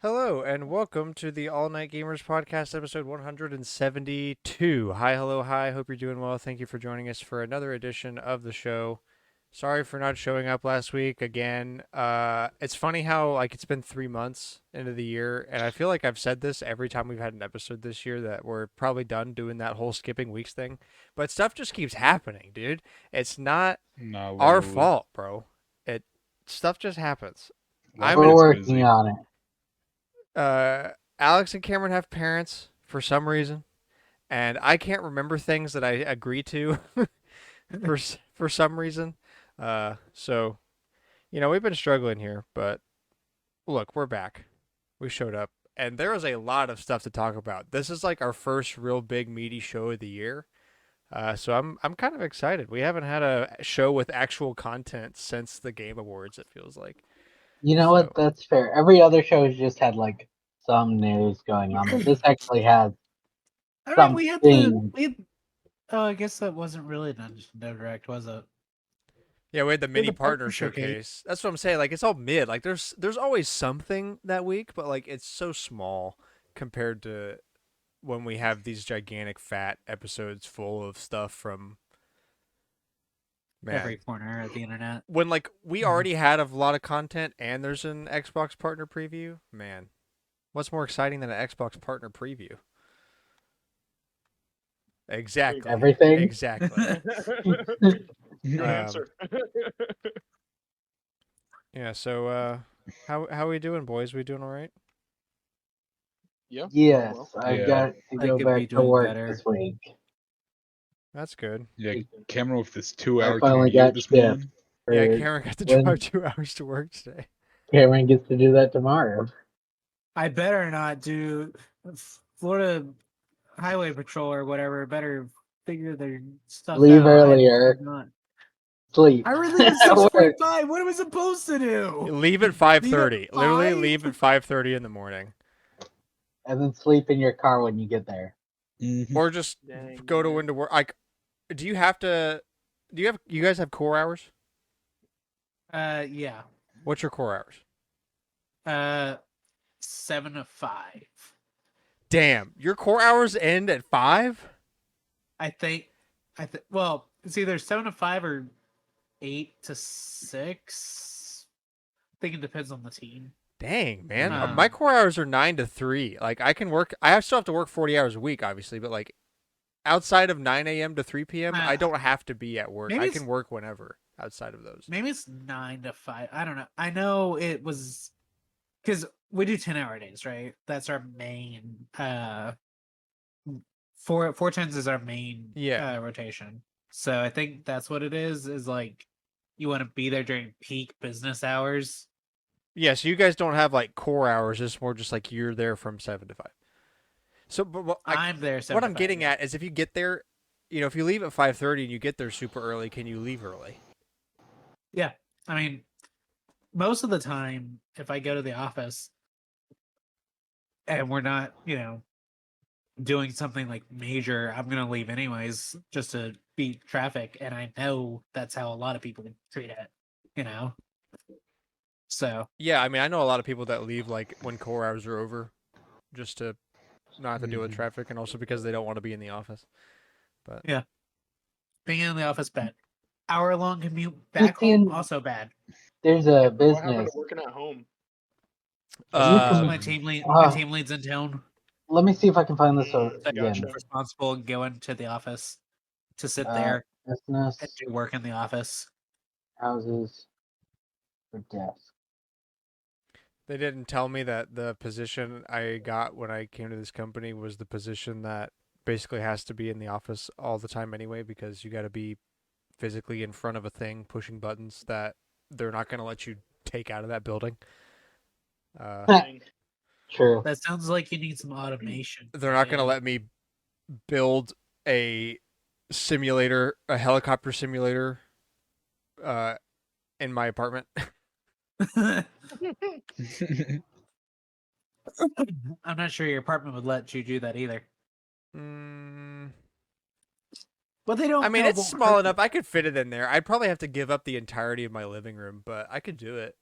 Hello and welcome to the All Night Gamers Podcast, episode 172. Hi, hello, hi. Hope you're doing well. Thank you for joining us for another edition of the show. Sorry for not showing up last week again. It's funny how it's been 3 months into the year, and I feel like I've said this every time we've had an episode this year that we're probably done doing that whole skipping weeks thing. But stuff just keeps happening, dude. It's not No, our literally. fault, bro. It Stuff just happens. Life I'm We're in gets working busy. on it. Alex and Cameron have parents for some reason, and I can't remember things that I agree to for some reason. So we've been struggling here, but look, we're back. We showed up, and there is a lot of stuff to talk about. This is like our first real big meaty show of the year. So I'm kind of excited. We haven't had a show with actual content since the Game Awards. It feels like. You know what? So That's fair. Every other show has just had some news going on, but this actually has I mean, something. oh, I guess that wasn't really no direct, was it? yeah, we had the We had mini the partner partner showcase. showcase. That's what I'm saying. Like it's all mid. Like there's always something that week, but like it's so small compared to when we have these gigantic fat episodes full of stuff from Every man. corner of the internet. When like we already had a lot of content and there's an Xbox partner preview, man. What's more exciting than an Xbox partner preview? Exactly. Everything? Exactly. Good Um, answer. Yeah, so how we doing, boys? We doing all right? Yeah. Yes, Well, I've Yeah. got to I go could be back to doing work better. this week. That's good. Yeah, Cameron with this 2-hour I finally commute got this shift. morning. Yeah, For Cameron got to when drive 2 hours to work today. Cameron gets to do that tomorrow. I better not do Florida Highway Patrol or whatever. Better figure their stuff Leave out. earlier. I'm not. Sleep. I would leave at At work. 6:45. What am I supposed to do? Leave at 5:30. at Literally 5? leave at 5:30 in the morning, And then sleep in your car when you get there. Mhm. or just dang, go to man. into work. Like, do you have to? You guys have core hours? Yeah. What's your core hours? 7 to 5. Damn, your core hours end at 5? I think. Well, it's either 7 to 5 or 8 to 6. I think it depends on the team. Dang, man. Um, My core hours are 9 to 3. Like I can work. Still have to work 40 hours a week, obviously, but like outside of 9 a.m. to 3 p.m., I don't have to be at work. maybe I it's- can work whenever outside of those. Maybe it's 9 to 5. I don't know. I know it was because we do 10-hour days, right? That's our main. Four tens is our main rotation. So I think that's what it is. Is like you want to be there during peak business hours. Yeah, so you guys don't have like core hours. It's more just like you're there from 7 to 5. So, but I'm there. 7 what to I'm 5, getting yeah. at is if you get there, if you leave at 5:30 and you get there super early, can you leave early? Yeah, I mean, most of the time, if I go to the office and we're not, doing something like major, I'm gonna leave anyways just to beat traffic, and I know that's how a lot of people treat it. So Yeah, I mean, I know a lot of people that leave like when core hours are over, just to not have to deal with traffic, and also because they don't want to be in the office. But yeah, being in the office bad. Hour-long commute back Fifteen- home also bad. There's a What happened business. to working at home? My team lead's in town. Let me see if I can find this Mm, again. gotcha. Responsible and going to the office to sit there Business and do work in the office. houses for desk. they didn't tell me that the position I got when I came to this company was the position that basically has to be in the office all the time anyway, because you got to be physically in front of a thing pushing buttons that they're not going to let you take out of that building. Dang. True. That sounds like you need some automation. They're not going to man. let me build a helicopter simulator in my apartment. I'm not sure your apartment would let you do that either. But they don't. I mean, know it's won't small hurt enough. I could fit it in there. I'd probably have to give up the entirety of my living room, but I could do it.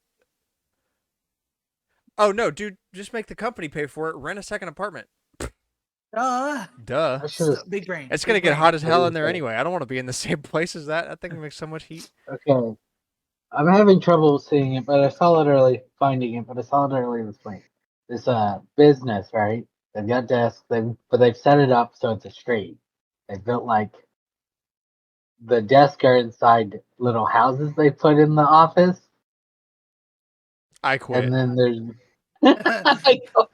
Oh no, dude, just make the company pay for it. Rent a second apartment. Duh. I should have. Big brain. It's gonna big get brain. hot as hell in What there is it? anyway. I don't want to be in the same place as that. That thing makes so much heat. Okay. I'm having trouble seeing it, but I saw it early, finding it, but I saw it early this week. This business, right? They've got desks, but they've set it up so it's a street. They built like the desks are inside little houses they put in the office, I quit. and then there's.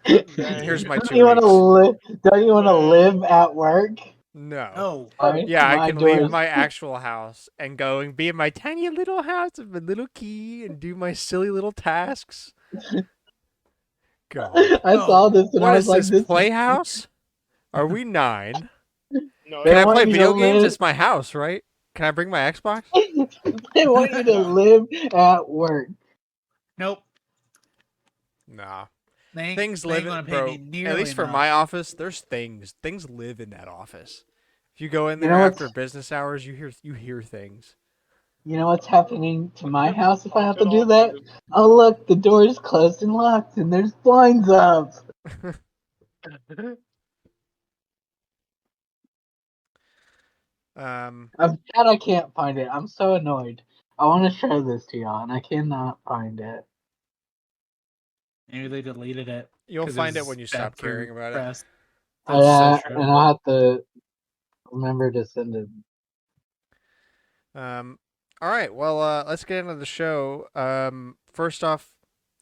Here's my Don't 2 you want to weeks. live? Don't you want to Dang. live at work? No. Oh, Fine, Yeah, I my can leave doors- my actual house and go and be in my tiny little house with my little key and do my silly little tasks. God. I saw this and I What was is like, this, "This is Playhouse? Are we 9? No, They Can I want play you to video games? live- It's my house, right? Can I bring my Xbox? They want you to live at work." nope. Nah. They ain't, Things they live ain't gonna in, pay bro. me nearly At least for enough. my office, there's things. Things live in that office. If you go in You there know after what's- business hours, you hear things. You know what's happening to my house if I have to Haunted do that? offices. Oh look, the door is closed and locked, and there's blinds up. Um, I'm sad I can't find it. I'm so annoyed. I want to show this to y'all, and I cannot find it. Maybe they deleted it. you'll 'cause find it was when you bad stop for caring about it. press. That's so true. And I'll have to remember to send it. All right. Well, let's get into the show. First off,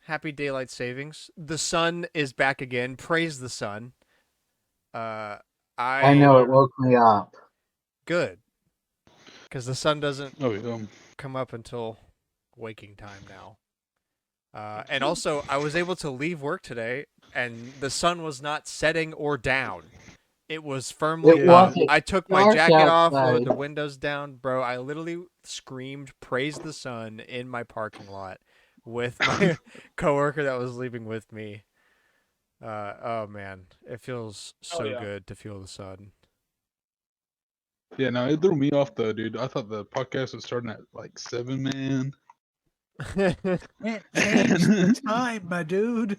happy daylight savings. The sun is back again. Praise the sun. I know it woke me up. Good, because the sun doesn't Oh, yeah. come up until waking time now. And also, I was able to leave work today, and the sun was not setting or down. It was firmly It up. wasn't I took my dark jacket off, outside. lowered the windows down, bro. I literally screamed, "Praise the sun" in my parking lot with my coworker that was leaving with me. Oh man, it feels so yeah. good to feel the sun. Yeah, no, it threw me off though, dude. I thought the podcast was starting at like 7, man. Can't change the time, my dude.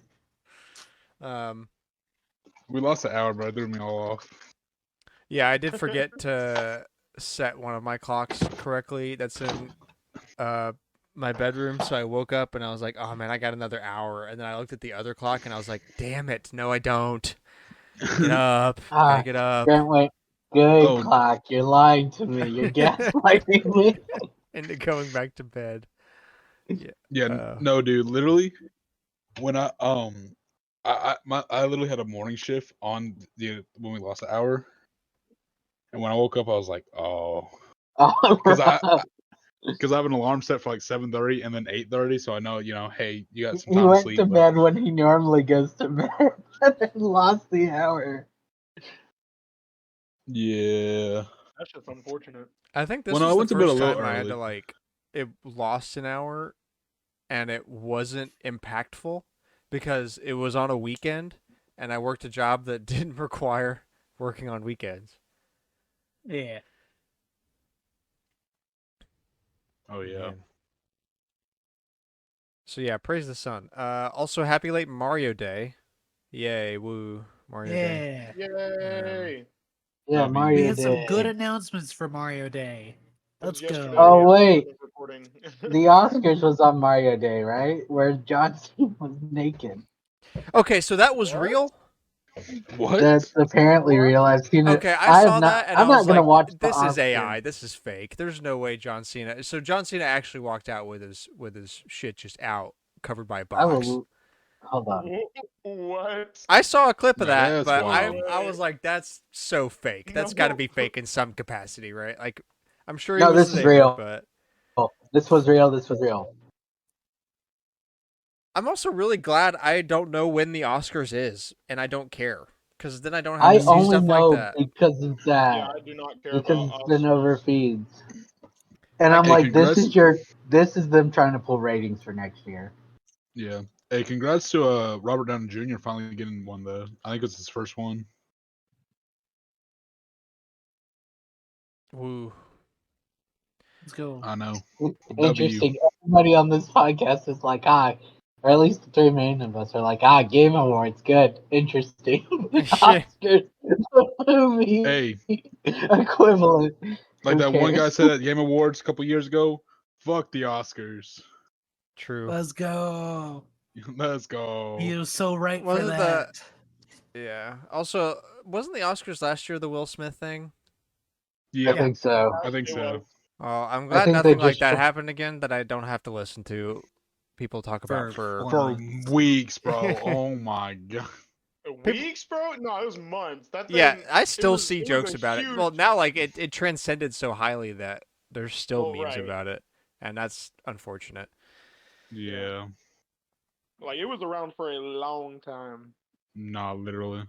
um, We lost an hour, bro. It threw me all off. yeah, I did forget to set one of my clocks correctly. That's in my bedroom. So I woke up and I was like, "Oh man, I got another hour." And then I looked at the other clock and I was like, "Damn it, no, I don't. Get up, gotta get up." Grant, wait. Good Oh. clock. You're lying to me. You're gaslighting me. Into going back to bed. Yeah, no, dude. Literally, when I literally had a morning shift on the when we lost an hour, and when I woke up, I was like, oh, Oh, because I have an alarm set for like 7:30 and then 8:30, so I know, hey, you got some he time to went sleep. to but- bed when he normally goes to bed and then lost the hour. Yeah. That's just unfortunate. I think this Well, no, I was went the to bed a first little time I had to early. it lost an hour, and it wasn't impactful because it was on a weekend, and I worked a job that didn't require working on weekends. Yeah. Oh yeah. Man. So yeah, praise the sun. Also, happy late Mario Day. Yay, woo, Mario Day. Yeah. Yay! Yeah, That'd be- Mario We had some Day. good announcements for Mario Day. That was Let's yesterday, go. Oh, yeah, wait. I was recording. The Oscars was on Mario Day, right? Where John Cena was naked. Okay, so that was What? real? What? That's apparently real. I've seen it. Okay, I have saw not, that and I'm I not was gonna like, watch the this is Oscars. AI. This is fake. There's no way John Cena. So John Cena actually walked out with his shit just out, covered by a I box. will. Hold on. What? I saw a clip of No, that, that's but wild. I was like, that's so fake. That's got to be fake in some capacity, right? Like, I'm sure he No, was this is there, real. but This was real. This was real. I'm also really glad I don't know when the Oscars is, and I don't care, because then I don't have I to see only stuff know like that. because it's that. Yeah, I do not care Because about it's been Oscars. over feeds. And I'm Hey, like, this congrats- is this is them trying to pull ratings for next year. Yeah. Hey, congrats to Robert Downey Jr. finally getting one though. I think it's his first one. Woo. Let's go. I know. It's W. interesting. Everybody on this podcast is like, hi, Or at least the three main of us are like, Game Awards, good, interesting. Shit. Oscars, movie Hey, equivalent. like Who that one guy cares? said at Game Awards a couple years ago, fuck the Oscars. True. Let's go. Let's go. He was so right for Wasn't the- that. Yeah. Also, wasn't the Oscars last year the Will Smith thing? I Yeah, think so. I think It so. was. Oh, I'm I glad think they nothing like just that tr- happened again. That I don't have to listen to people talk about For for. For months. weeks, bro. Oh my god. Weeks, bro? No, it was months. That thing. Yeah, I still see it was jokes a about it. huge- Well, now like it transcended so highly that there's still Well, memes right. about it, and that's unfortunate. Yeah. Like it was around for a long time. Nah, literally.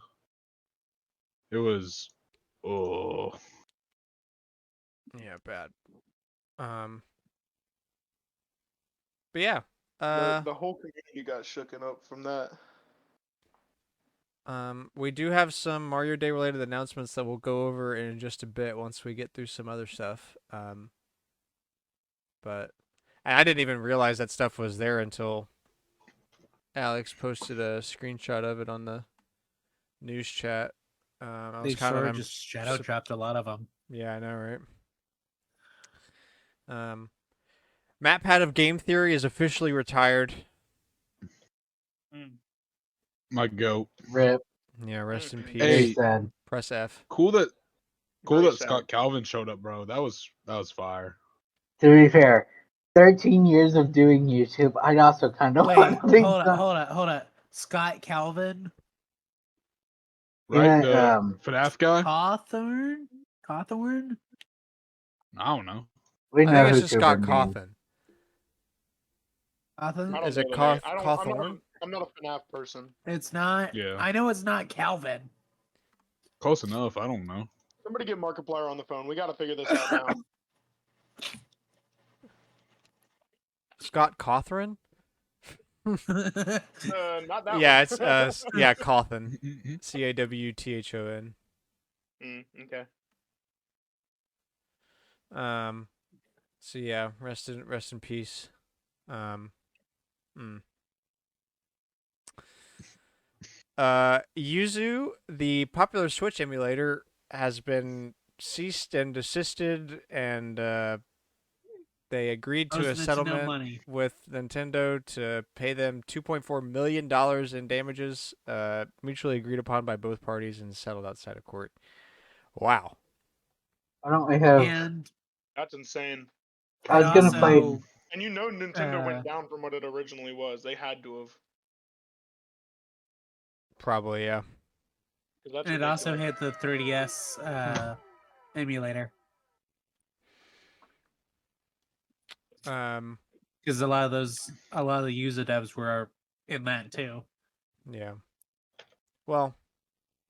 It was. Oh. Yeah, bad. But yeah, The whole community got shooken up from that. we do have some Mario Day related announcements that we'll go over in just a bit once we get through some other stuff. But and I didn't even realize that stuff was there until Alex posted a screenshot of it on the news chat. I They was kind sure of just shadow dropped a lot of them. yeah, I know, right? MatPat of Game Theory is officially retired. My goat. Rip. Yeah, rest in peace. Very Hey, sad. Press F. cool that Very sad. Scott Calvin showed up, bro. That was fire. To be fair, 13 years of doing YouTube, I'd also kind of Wait, want to think hold up. Scott Calvin? Right? Yeah, The FNAF guy? Cawthorn? Cawthorn? I don't know. we I know think who it's just Scott Cooper means. Coffin. I Cawthorn? don't Is know it the name. Cawthorn? I'm not a FNAF person. It's not. Yeah. I know it's not Calvin. Close enough. I don't know. Somebody get Markiplier on the phone. We got to figure this out now. Scott Cawthon? Not that Yeah, one. it's yeah, Cawthon. CAWTHON. Okay. So yeah, rest in peace. Yuzu, the popular Switch emulator, has been ceased and desisted, and they agreed to a Owes Nintendo settlement money. with Nintendo to pay them $2.4 million in damages, mutually agreed upon by both parties and settled outside of court. Wow. Why don't we have? And That's insane. I was gonna play. also, And you know Nintendo went down from what it originally was. They had to have. Probably, yeah. 'Cause that's and it also ridiculous. had the 3DS emulator. Because a lot of the user devs were in that too. Yeah. Well,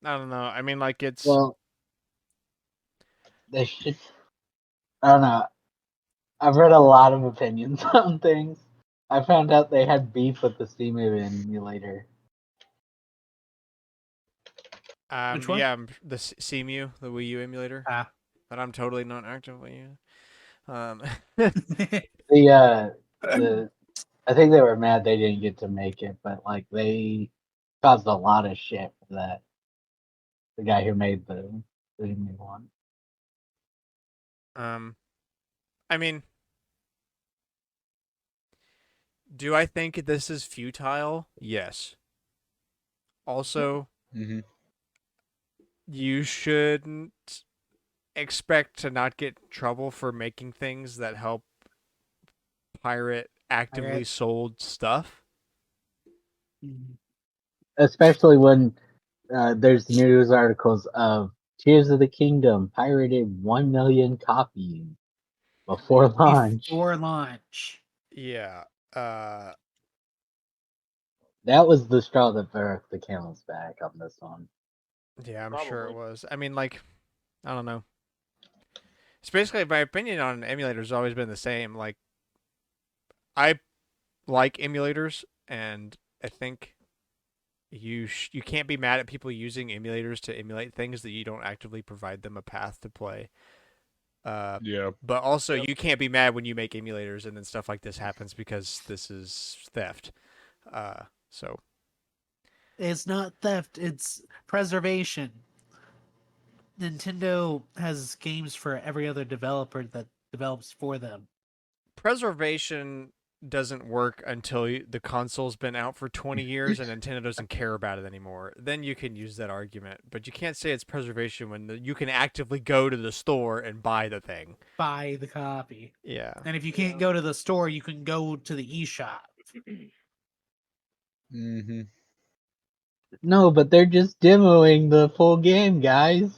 I don't know. I mean, like, it's... Well, they should. I don't know. I've read a lot of opinions on things. I found out they had beef with the Steam emulator. Which one? Yeah, the CMU, the Wii U emulator, Ah. that I'm totally not actively using. The I think they were mad they didn't get to make it, but like they caused a lot of shit for that. The guy who made the new one. I mean, do I think this is futile? Yes. Also, Mm-hmm. you shouldn't expect to not get in trouble for making things that help pirate actively Pirate. sold stuff. Especially when there's news articles of Tears of the Kingdom pirated 1 million copies before launch. Before launch. Yeah. That was the straw that broke the camel's back on this one. Yeah, I'm sure it Probably. was. I mean, like, I don't know. It's basically my opinion on emulators has always been the same. Like, I like emulators, and I think you can't be mad at people using emulators to emulate things that you don't actively provide them a path to play. Yeah. But also, you can't be mad when you make emulators and then stuff like this happens because this is theft. So It's not theft, it's preservation. Nintendo has games for every other developer that develops for them. preservation doesn't work until the console's been out for 20 years and Nintendo doesn't care about it anymore. Then you can use that argument, but you can't say it's preservation when you can actively go to the store and buy the thing. Buy the copy. Yeah. And if you can't go to the store, you can go to the eShop. Mm-hmm. No, but they're just demoing the full game, guys.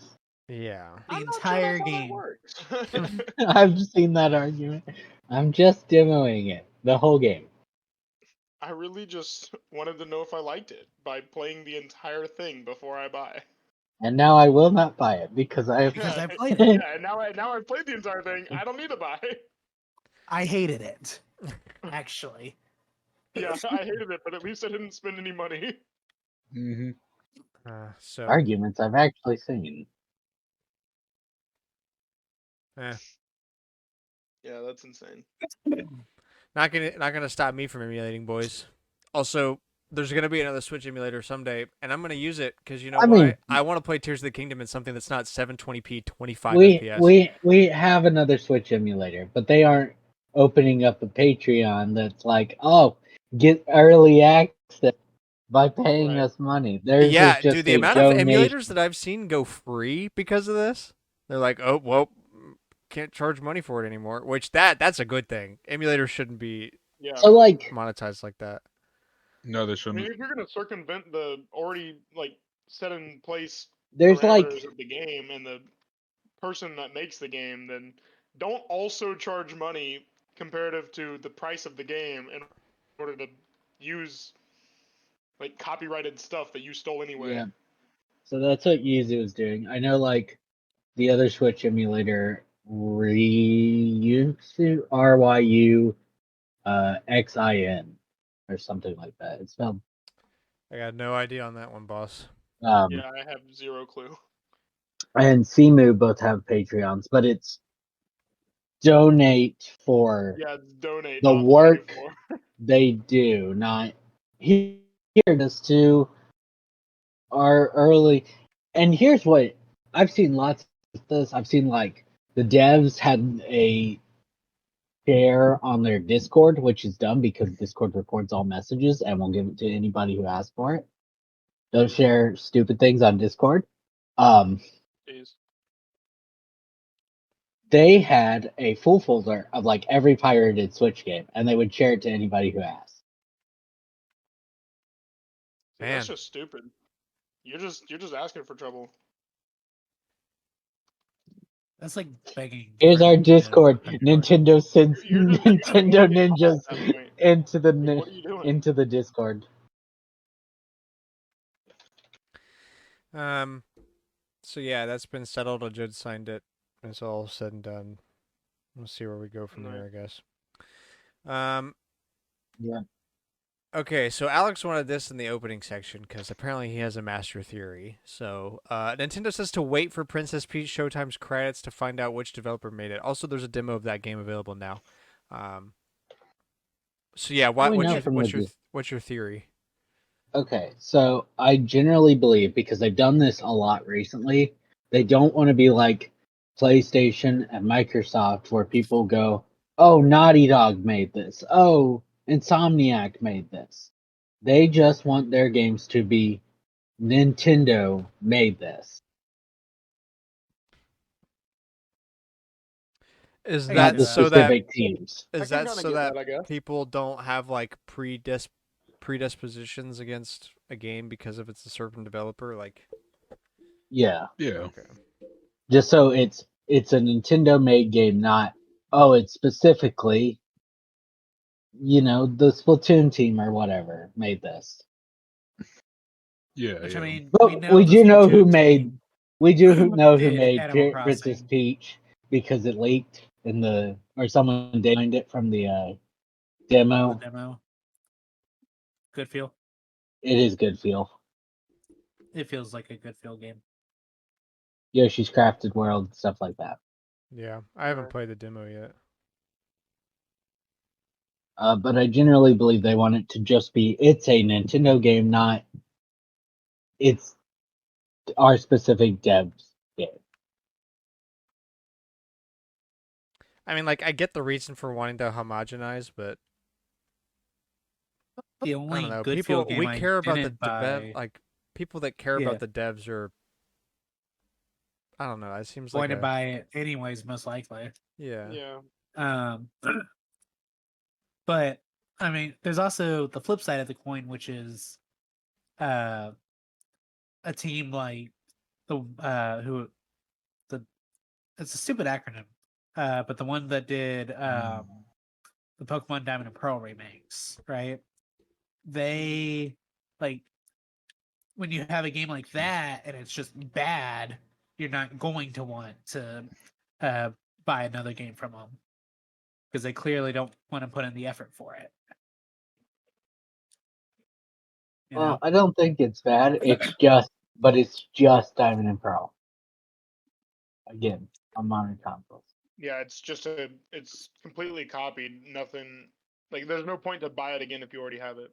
Yeah. The I'm not sure entire that's how that game. works. I've seen that argument. I'm just demoing it, the whole game. I really just wanted to know if I liked it by playing the entire thing before I buy. And now I will not buy it because I have. Because Yeah, I played it. yeah, and now I've played the entire thing. I don't need to buy. I hated it, actually. Yeah, I hated it, but at least I didn't spend any money. Mm-hmm. So Arguments I've actually seen. eh, Yeah, that's insane. not gonna stop me from emulating, boys. Also, there's gonna be another Switch emulator someday, and I'm gonna use it because you know I mean- why? I want to play Tears of the Kingdom in something that's not 720p 25 We FPS. we have another Switch emulator, but they aren't opening up a Patreon that's like, oh, get early access by paying Right. us money. Theirs is Yeah, just dude, the a amount of donation. emulators that I've seen go free because of this, they're like, oh well, can't charge money for it anymore. Which that's a good thing. Emulators shouldn't be Yeah. So like, monetized like that. No, they I shouldn't. mean, if you're gonna circumvent the already set in place there's like, parameters of the game and the person that makes the game, then don't also charge money comparative to the price of the game in order to use copyrighted stuff that you stole anyway. yeah. So that's what Yuzu is doing. I know like the other Switch emulator, RYU XIN or something like that. It's spelled. I got no idea on that one, boss. Yeah, I have zero clue. And Simu both have Patreons, but it's donate for Yeah, it's donate, the not pay work for. they do, not here just to our early. And here's what I've seen lots of this. I've seen like the devs had a share on their Discord, which is dumb because Discord records all messages and will give it to anybody who asks for it. Don't share stupid things on Discord. Jeez. They had a full folder of like every pirated Switch game, and they would share it to anybody who asked. See, Man. that's just stupid. You're just asking for trouble. That's like begging. Here's for our them to Discord. put it Nintendo sends You're just Nintendo wanting help ninjas at that point. into the Like, what are you doing? into the Discord. So yeah, that's been settled. A judge signed it. It's all said and done. We'll see where we go from there, I guess. Yeah. Okay, so Alex wanted this in the opening section because apparently he has a master theory. So, Nintendo says to wait for Princess Peach Showtime's credits to find out which developer made it. Also, there's a demo of that game available now. So yeah, we know from the- what's your theory? Okay, so I generally believe because they've done this a lot recently, they don't want to be like PlayStation and Microsoft where people go, "Oh, Naughty Dog made this. Oh, Insomniac made this." They just want their games to be Nintendo made this. Is I Not that the so that specific teams. is I can that kinda so get that that, I guess. people don't have like predispositions against a game because of it's a certain developer? Like, Yeah. Yeah. okay. Just so it's a Nintendo made game, not it's specifically the Splatoon team or whatever made this. Yeah. Which yeah. I mean, But we know we the do know who Splatoon made team know who did made Animal Princess Crossing. Peach because it leaked or someone designed it from the demo. The demo. Good feel. It is good feel. It feels like a good feel game. Yoshi's Crafted World, stuff like that. Yeah, I haven't Right. played the demo yet. But I generally believe they want it to just be it's a Nintendo game, not it's our specific devs game. I mean, like, I get the reason for wanting to homogenize, but The I don't only know. good feel People game we I care about the didn't buy. like people that care Yeah. about the devs are. I don't know. It seems Going like to buy it anyways, most likely. yeah. Yeah. Um, but I mean, there's also the flip side of the coin, which is a team like the who the it's a stupid acronym, but the one that did the Pokemon Diamond and Pearl remakes, right? They like when you have a game like that and it's just bad, you're not going to want to uh, buy another game from them because they clearly don't want to put in the effort for it. You Well, know? I don't think it's bad. But it's just Diamond and Pearl. Again, on modern consoles. Yeah, it's completely copied. Nothing like there's no point to buy it again if you already have it.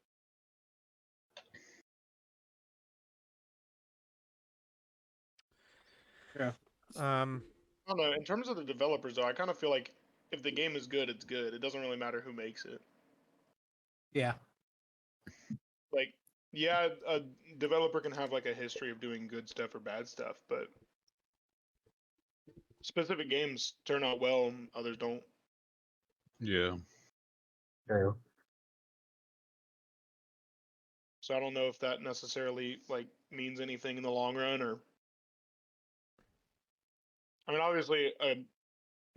Yeah. I don't know. In terms of the developers, though, I kind of feel like if the game is good, it's good. It doesn't really matter who makes it. Yeah. Like, yeah, a developer can have like a history of doing good stuff or bad stuff, but specific games turn out well, and others don't. Yeah. True. So I don't know if that necessarily like means anything in the long run, or I mean, obviously, a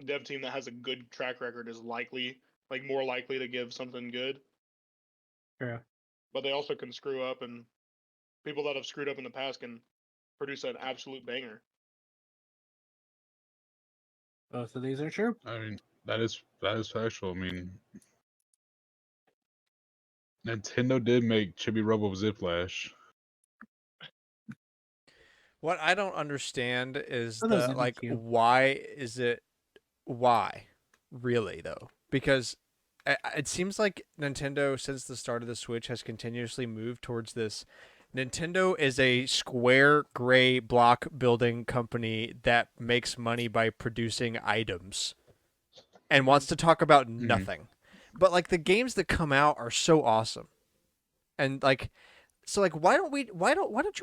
dev team that has a good track record is more likely to give something good. True. But they also can screw up, and people that have screwed up in the past can produce an absolute banger. Both of these are true. I mean, that is factual. I mean, Nintendo did make Chibi Robo Ziplash. What I don't understand is Oh, those the indie like queue. why really though? Because it seems like Nintendo since the start of the Switch has continuously moved towards this. Nintendo is a square gray block building company that makes money by producing items and wants to talk about nothing. But like the games that come out are so awesome. And like so like why don't you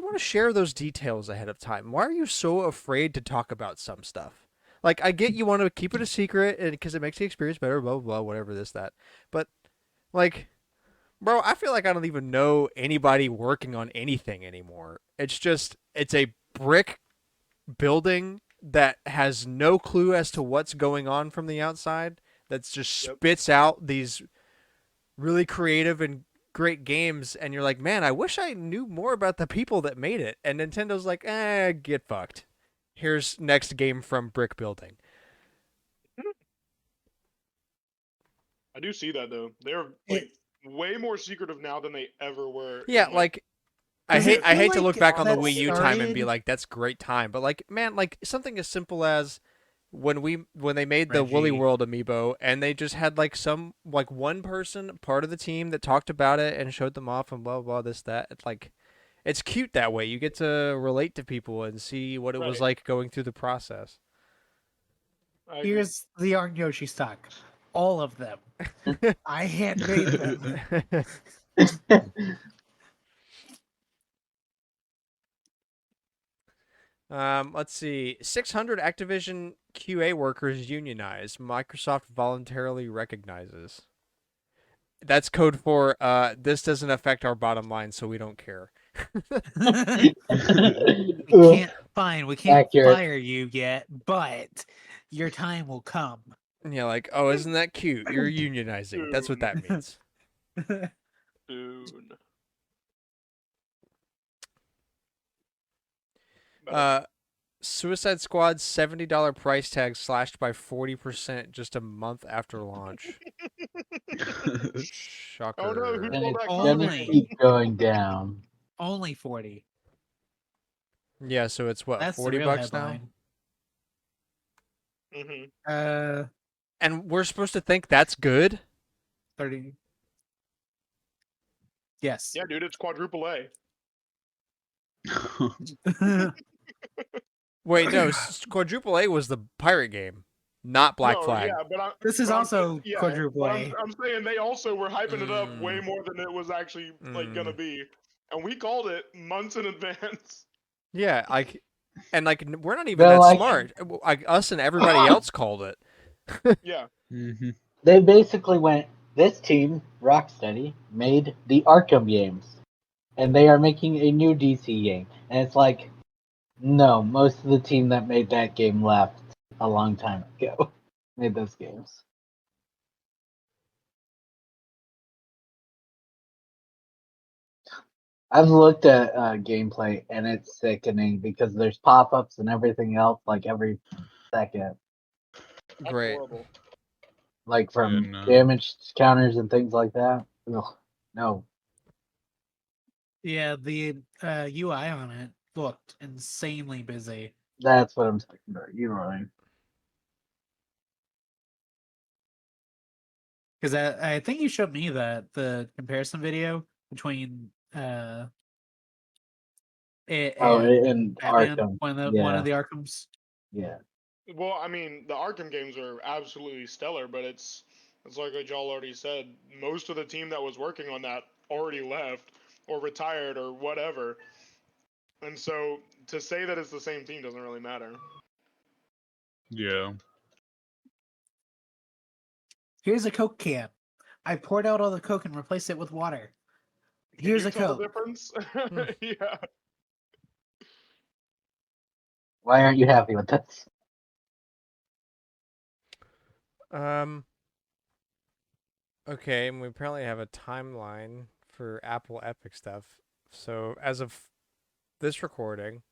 want to share those details ahead of time? Why are you so afraid to talk about some stuff? Like I get you want to keep it a secret and because it makes the experience better, blah blah blah, whatever this that. But like, bro, I feel like I don't even know anybody working on anything anymore. It's a brick building that has no clue as to what's going on from the outside. That's just Yep. spits out these really creative and great games, and you're like, man, I wish I knew more about the people that made it. And Nintendo's like, get fucked. Here's next game from Brick Building. I do see that though. They're like way more secretive now than they ever were. Yeah, in, like I Does it hate feel to look like back on the that Wii U time and be started- like, that's great time. But like, man, like something as simple as when they made the Woolly Reggie. World amiibo and they just had like one person part of the team that talked about it and showed them off and blah blah this that. It's like it's cute that way. You get to relate to people and see what it was Right. like going through the process. I agree. Here's the Art Yoshi stock. All of them. I handmade them. Let's see. 600 Activision QA workers unionized. Microsoft voluntarily recognizes. That's code for this doesn't affect our bottom line, so we don't care. We can't Accurate. fire you yet, but your time will come. Yeah, like, oh, isn't that cute? You're unionizing. That's what that means. Soon. Suicide Squad's $70 price tag slashed by 40% just a month after launch. Shocker. Oh no, who And told it's that gonna Only. keep going down. Only 40. Yeah, so it's what, That's the 40 real bucks headline. Mm-hmm. now? And we're supposed to think that's good? 30. Yes. Yeah, dude, it's quadruple A. Wait, no, Quadruple A was the pirate game, not Black No, Flag. yeah, This is but I'm also yeah, quadruple but A. I'm saying they also were hyping it up way Mm. more than it was actually like gonna be, and we called it months in advance. Yeah, we're not even They're that like- smart. Like us and everybody else called it. Yeah, hmm They basically went, this team, Rocksteady, made the Arkham games. And they are making a new DC game. And it's like, no, most of the team that made that game left a long time ago. Made those games. I've looked at gameplay and it's sickening because there's pop-ups and everything else like every second. that's Great. horrible. Like from Yeah, no. damage counters and things like that. Ugh, no. Yeah, the UI on it looked insanely busy. That's what I'm talking about. You know what I mean? Because I think you showed me the comparison video between it Oh, and and Batman, Arkham. one Yeah. of the Arkhams. Yeah. Well, I mean, the Arkham games are absolutely stellar, but it's like y'all already said. Most of the team that was working on that already left or retired or whatever, and so to say that it's the same team doesn't really matter. Yeah. Here's a Coke can. I poured out all the Coke and replaced it with water. Can Here's you a tell the Coke. difference? Yeah. Why aren't you happy with this? Okay, and we apparently have a timeline for Apple Epic stuff. So as of this recording,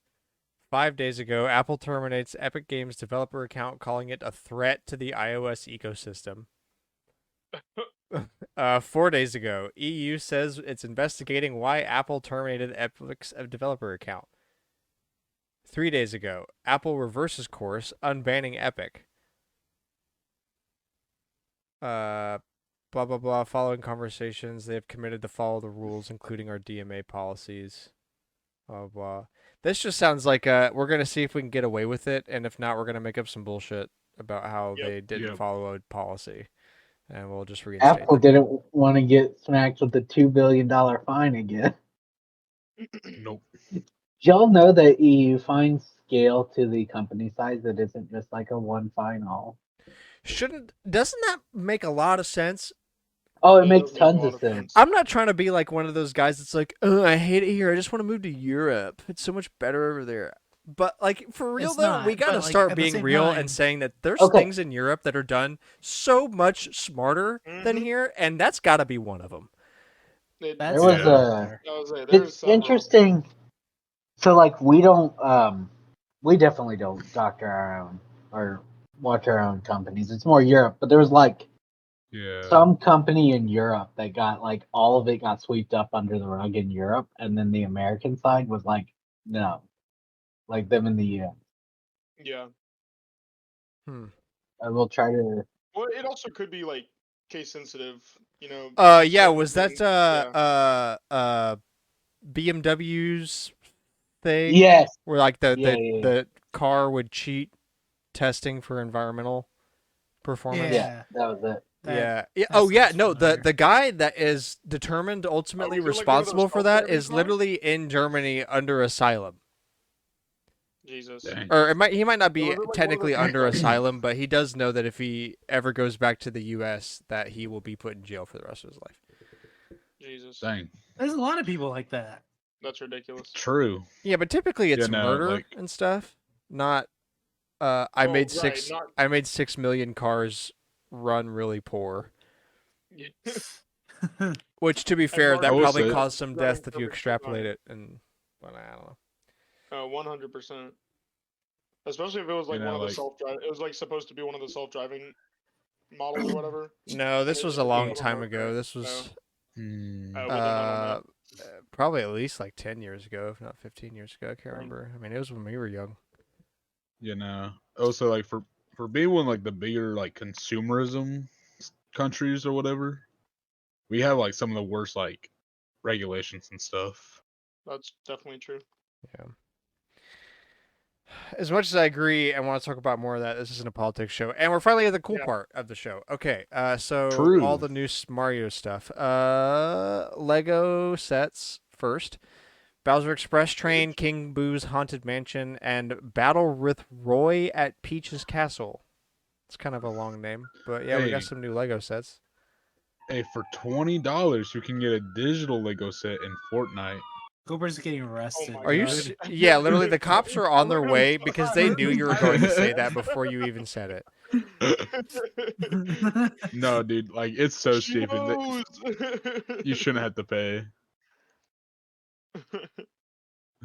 5 days ago, Apple terminates Epic Games developer account, calling it a threat to the iOS ecosystem. 4 days ago, EU says it's investigating why Apple terminated Epic's developer account. 3 days ago, Apple reverses course, unbanning Epic. Blah blah blah. Following conversations, they have committed to follow the rules, including our DMA policies. Blah blah. This just sounds like we're gonna see if we can get away with it, and if not, we're gonna make up some bullshit about how Yep. they didn't Yep. follow a policy, and we'll just reinstate Apple them. didn't want to get smacked with the $2 billion fine again. Nope. Y'all know that EU fines scale to the company size. It isn't just like a one fine all. Doesn't that make a lot of sense? Oh, it It makes does make a tons lot of of sense. I'm not trying to be like one of those guys that's like, oh, I hate it here. I just want to move to Europe. It's so much better over there. But like for real It's though, we not, gotta but, like, start at the being same real time- and saying that there's Okay. things in Europe that are done so much smarter than Mhm. here, and that's got to be one of them. It- That's There was Yeah. a. I was like, there's It's several. interesting. So like we don't we definitely don't doctor our own or watch our own companies. It's more Europe, but there was like Yeah. some company in Europe that got like all of it got swept up under the rug in Europe, and then the American side was like, no, like them in the US. Yeah. I will try to. Well, it also could be like case sensitive, you know. Yeah, certain was that things- yeah. BMW's thing? Yes. Where like the Yeah. the car would cheat testing for environmental performance. Yeah, that was it. Yeah. that Oh yeah. sounds No, familiar. the guy that is determined ultimately was it like one of those responsible for that self-driving is cars? literally in Germany under asylum. Jesus. Dang. Or he might not be was it like one of technically those under self-driving- asylum, but he does know that if he ever goes back to the US that he will be put in jail for the rest of his life. Jesus. Dang. There's a lot of people like that. That's ridiculous. True. Yeah, but typically it's Yeah, no, murder like- and stuff, not I Oh, made right, six not- I made 6 million cars run really poor. Which, to be fair, that I will probably say- caused some Running death if you perfectly extrapolate fine. it, and well, I don't know. 100%. Especially if it was like You one know, of the like- self-driving. It was like supposed to be one of the self-driving models or whatever. No, this it was just a long became a time murder. ago. This was Hmm. Oh, well, then I don't know. probably at least like 10 years ago, if not 15 years ago. I can't Dang. remember. I mean, it was when we were young. You know. Also, like for being one of like the bigger like consumerism countries or whatever, we have like some of the worst like regulations and stuff. That's definitely true. Yeah. As much as I agree and want to talk about more of that, this isn't a politics show, and we're finally at the cool Yeah. part of the show. Okay, so True. all the new Mario stuff. Lego sets first. Bowser Express Train, King Boo's Haunted Mansion, and Battle with Roy at Peach's Castle. It's kind of a long name, but yeah, we got Hey. some new Lego sets. Hey, for $20, you can get a digital Lego set in Fortnite. Cooper's getting arrested. my Are you? God. Yeah, literally, the cops are on their I'm way so because they sorry. knew you were going to say that before you even said it. No, dude, like it's so She stupid. knows. You shouldn't have to pay.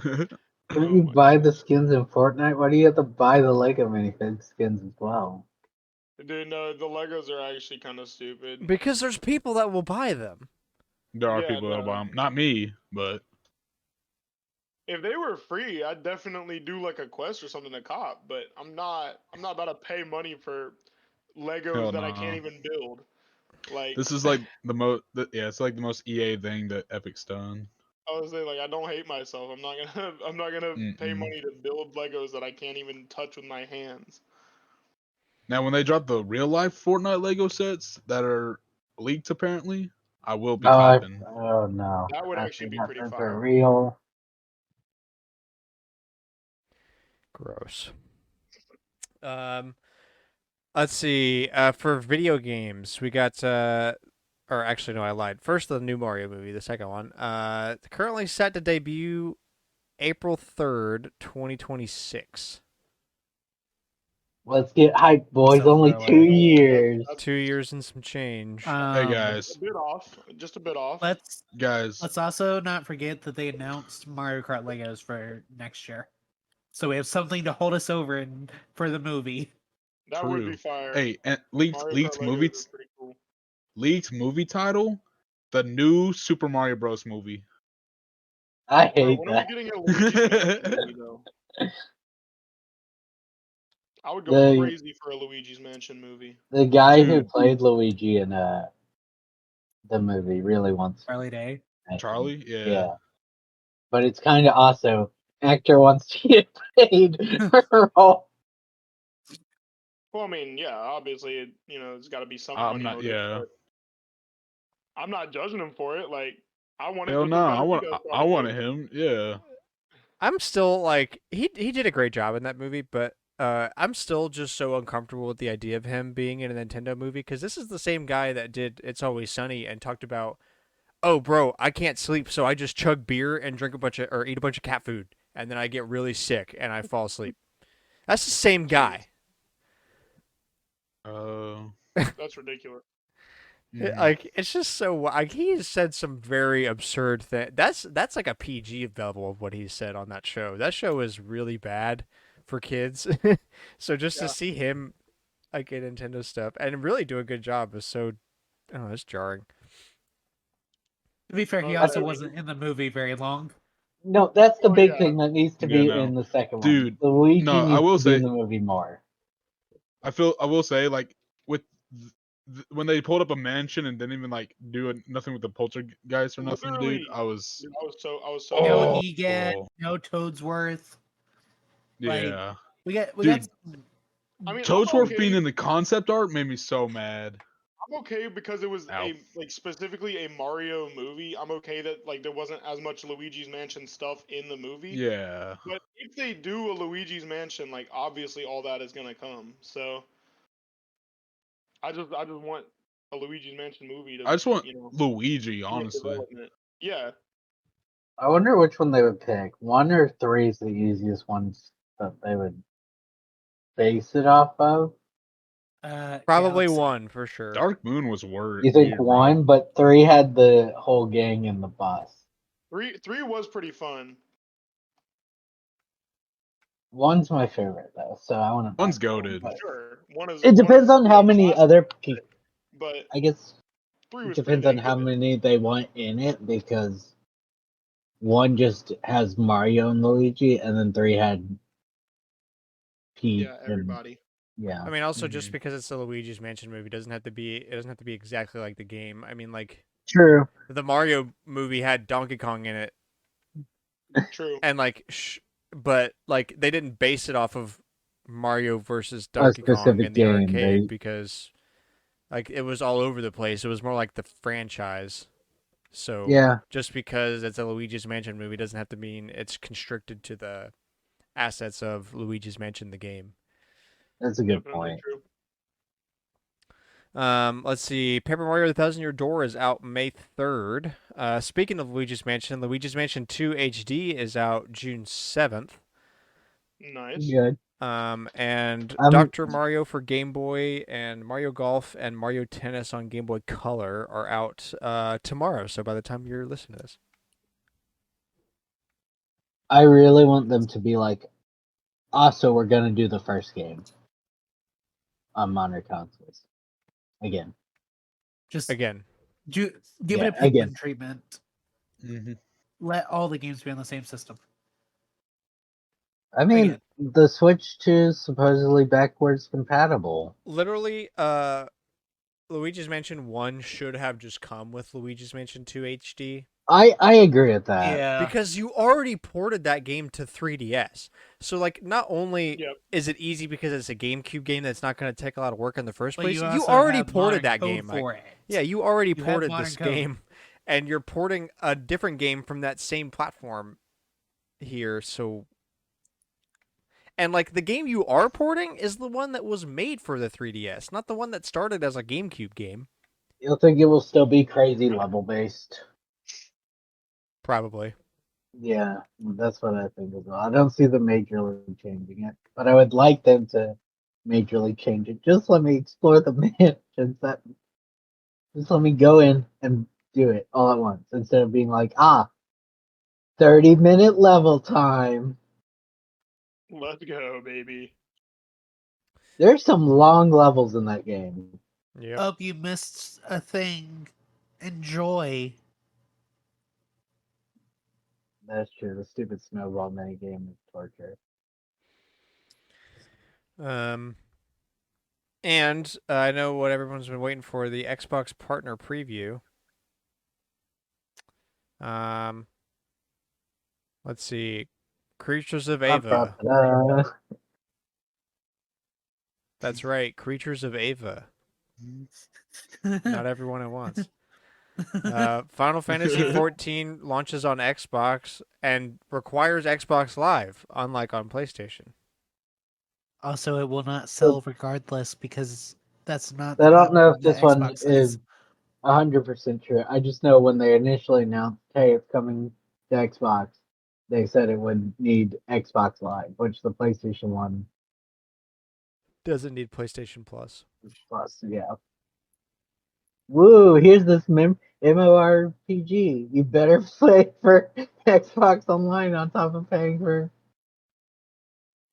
Don't Oh you my buy the skins in Fortnite? Why do you have to buy the Lego minifig skins as well? Dude, no, the Legos are actually kind of stupid. Because there's people that will buy them. There are Yeah, people that'll no. buy them. Not me, but If they were free, I'd definitely do like a quest or something to cop. But I'm not about to pay money for Legos Hell that I no. can't even build. Like this is like the most. Yeah, it's like the most EA thing that Epic's done. I was saying, like I don't hate myself. I'm not gonna pay Mm-mm. money to build Legos that I can't even touch with my hands. Now, when they drop the real life Fortnite Lego sets that are leaked, apparently, I will be copping. Oh no. That would I actually think be that pretty those fire. are real. Gross. Let's see. For video games, we got. Or actually, no, I lied. First, the new Mario movie. The second one. Currently set to debut April 3rd, 2026. Let's get hyped, boys. So Only far 2 away. years. 2 years and some change. Hey Um, guys, A bit off, just a bit off. let's guys, let's also not forget that they announced Mario Kart Legos for next year, so we have something to hold us over for the movie. That would be true. fire. Hey, and Mario Kart leaked movie Legos are pretty cool. leaked movie title, the new Super Mario Bros. Movie. I Bro, hate when are we that. getting a Luigi's Mansion movie though? I would go The crazy for a Luigi's Mansion movie. the guy who Dude. played Luigi in the movie really wants Charlie Day. it. Charlie, yeah. Yeah. But it's kind of also actor wants to get paid for a role. Well, I mean, yeah, obviously, it's got to be some I'm money not. motive. Yeah. But I'm not judging him for it. Like, I wanted Hell with no, the I better want. videos I wanted probably. him. Yeah. I'm still like he did a great job in that movie, but I'm still just so uncomfortable with the idea of him being in a Nintendo movie because this is the same guy that did It's Always Sunny and talked about, oh bro, I can't sleep, so I just chug beer and drink a bunch of or eat a bunch of cat food, and then I get really sick and I fall asleep. That's the same guy. That's ridiculous. Mhm. Like it's just so like he has said some very absurd thing. That's like a PG level of what he said on that show. That show is really bad for kids. So just Yeah. to see him like in Nintendo stuff and really do a good job is so it's jarring. To be fair, he Oh, also yeah. wasn't in the movie very long. No, that's the Oh, big yeah. thing that needs to Yeah, be no. in the second Dude, one. Luigi no, I needs will to be say- in the movie more. I will say like with when they pulled up a mansion and didn't even like do nothing with the poltergeist or nothing, Literally. dude. I was. Dude, I was so No Oh. Egad, no Toadsworth. Like, Yeah. We got Dude, I mean, Toadsworth I'm being okay. in the concept art made me so mad. I'm okay because it was Ow. specifically a Mario movie. I'm okay that like there wasn't as much Luigi's Mansion stuff in the movie. Yeah. But if they do a Luigi's Mansion, like obviously all that is gonna come. So I just want a Luigi's Mansion movie to I just want Luigi, be in honestly. development. Yeah. I wonder which one they would pick. 1 or 3 is the easiest ones that they would base it off of. Probably Galaxy. 1 for sure. Dark Moon was weird. You think weird, bro. 1, but 3 had the whole gang in the bus. Three was pretty fun. 1's my favorite though, so I want to. One's goated. Sure. One is. It depends one on is how many classic, other people. But I guess three it was depends pretty on dang how good. many they want in it because 1 just has Mario and Luigi, and then 3 had Peach. Yeah, everybody. Yeah. I mean also just Mhm. because it's a Luigi's Mansion movie doesn't have to be exactly like the game. I mean like True. The Mario movie had Donkey Kong in it, True. and but like they didn't base it off of Mario versus A Donkey Kong specific in the game. arcade They because like it was all over the place. It was more like the franchise. So yeah, just because it's a Luigi's Mansion movie doesn't have to mean it's constricted to the assets of Luigi's Mansion, the game. that's a good Definitely point. true. Let's see. Paper Mario: The Thousand Year Door is out May 3rd. Speaking of Luigi's Mansion 2 HD is out June 7th. Nice. Good. And Um, Dr. Mario for Game Boy and Mario Golf and Mario Tennis on Game Boy Color are out tomorrow. So by the time you're listening to this, I really want them to be like, also, we're gonna do the first game on modern consoles again. Just again, give Yeah, it a again. Pikmin treatment. Mm-hmm. Let all the games be on the same system. I mean, Again. the Switch 2 is supposedly backwards compatible. literally, Luigi's Mansion 1 should have just come with Luigi's Mansion 2 HD. I agree with that. Yeah. Because you already ported that game to 3DS. So, like, not only Yep. is it easy because it's a GameCube game that's not going to take a lot of work in the first But place, you you also already have ported modern that code game. for it. Yeah, you already You have ported modern this code. game, and you're porting a different game from that same platform here. So, and like the game you are porting is the one that was made for the 3DS, not the one that started as a GameCube game. You'll think it will still be crazy level based. Probably. Yeah, that's what I think as well. I don't see them majorly changing it, but I would like them to majorly change it. Just let me explore the mansions. Just let me go in and do it all at once instead of being like, 30-minute level time. Let's go, baby. There's some long levels in that game. Yep. Oh, you missed a thing. Enjoy. That's true. The stupid snowball minigame is torture. And I know what everyone's been waiting for, the Xbox partner preview. Let's see. Creatures of Ava. Ba-ba-ba-da. That's right, Creatures of Ava. Not everyone at once. Final Fantasy XIV launches on Xbox and requires Xbox Live, unlike on PlayStation. Also, it will not sell regardless because that's not I the don't know if platform that this one Xbox is 100% true. I just know when they initially announced, hey, it's coming to Xbox, they said it would need Xbox Live, which the PlayStation 1 Doesn't need PlayStation Plus. Plus, yeah. Woo, here's this MMORPG. You better play for Xbox Online on top of paying for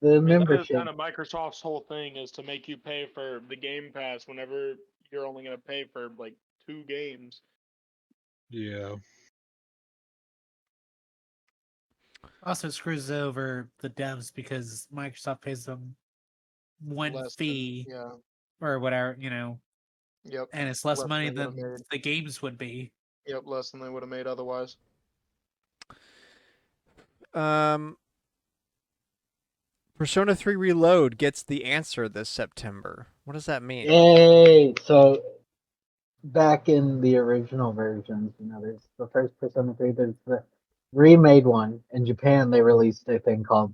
the I mean, that is membership. kind of Microsoft's whole thing is to make you pay for the Game Pass whenever you're only going to pay for like 2 games. Yeah. also screws over the devs because Microsoft pays them one Less fee Than, yeah. or whatever, Yep. and it's less Less money than they would've than made. the games would be. Yep. Less than they would have made otherwise. Persona 3 Reload gets the answer this September. What does that mean? Yay! So, back in the original versions, there's the first Persona 3, there's the remade one. In Japan, they released a thing called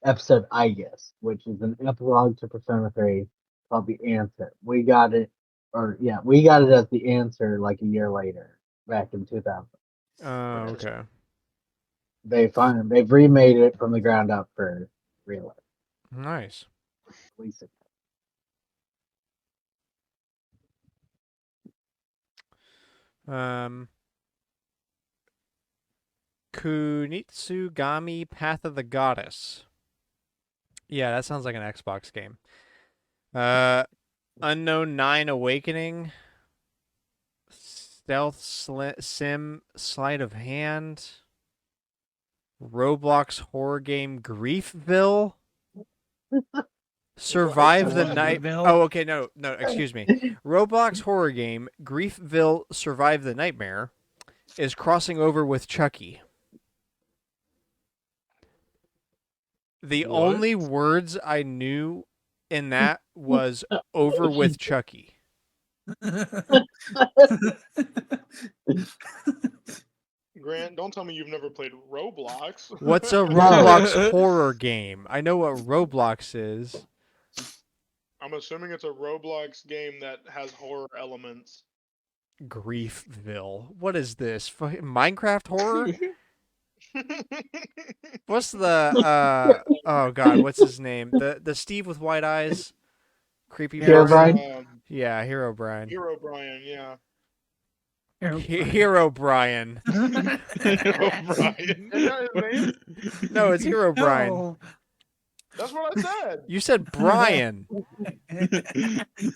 Episode I Guess, which is an epilogue to Persona 3 called The Answer. We got it as The Answer like a year later, back in 2000. Oh, okay. They've remade it from the ground up for real life. Nice. Release it. Kunitsugami Path of the Goddess. Yeah, that sounds like an Xbox game. Unknown 9 Awakening. Stealth Sim Sleight of Hand. Roblox horror game Griefville. Survive the What? Night. Griefville? Oh, okay, no, excuse me. Roblox horror game Griefville Survive the Nightmare is crossing over with Chucky. The What? only words I knew in that was over with Chucky. Grant, don't tell me you've never played Roblox. What's a Roblox horror game? I know what Roblox is. I'm assuming it's a Roblox game that has horror elements. Griefville. What is this? Minecraft horror? What's the oh god, what's his name? The Steve with white eyes? Creepy Hero person? Brian? Yeah, Hero Brian. Hero Brian, yeah. Hero Brian. Hero Brian. Is that his name? No, it's Hero Brian. No. That's what I said. You said Brian, You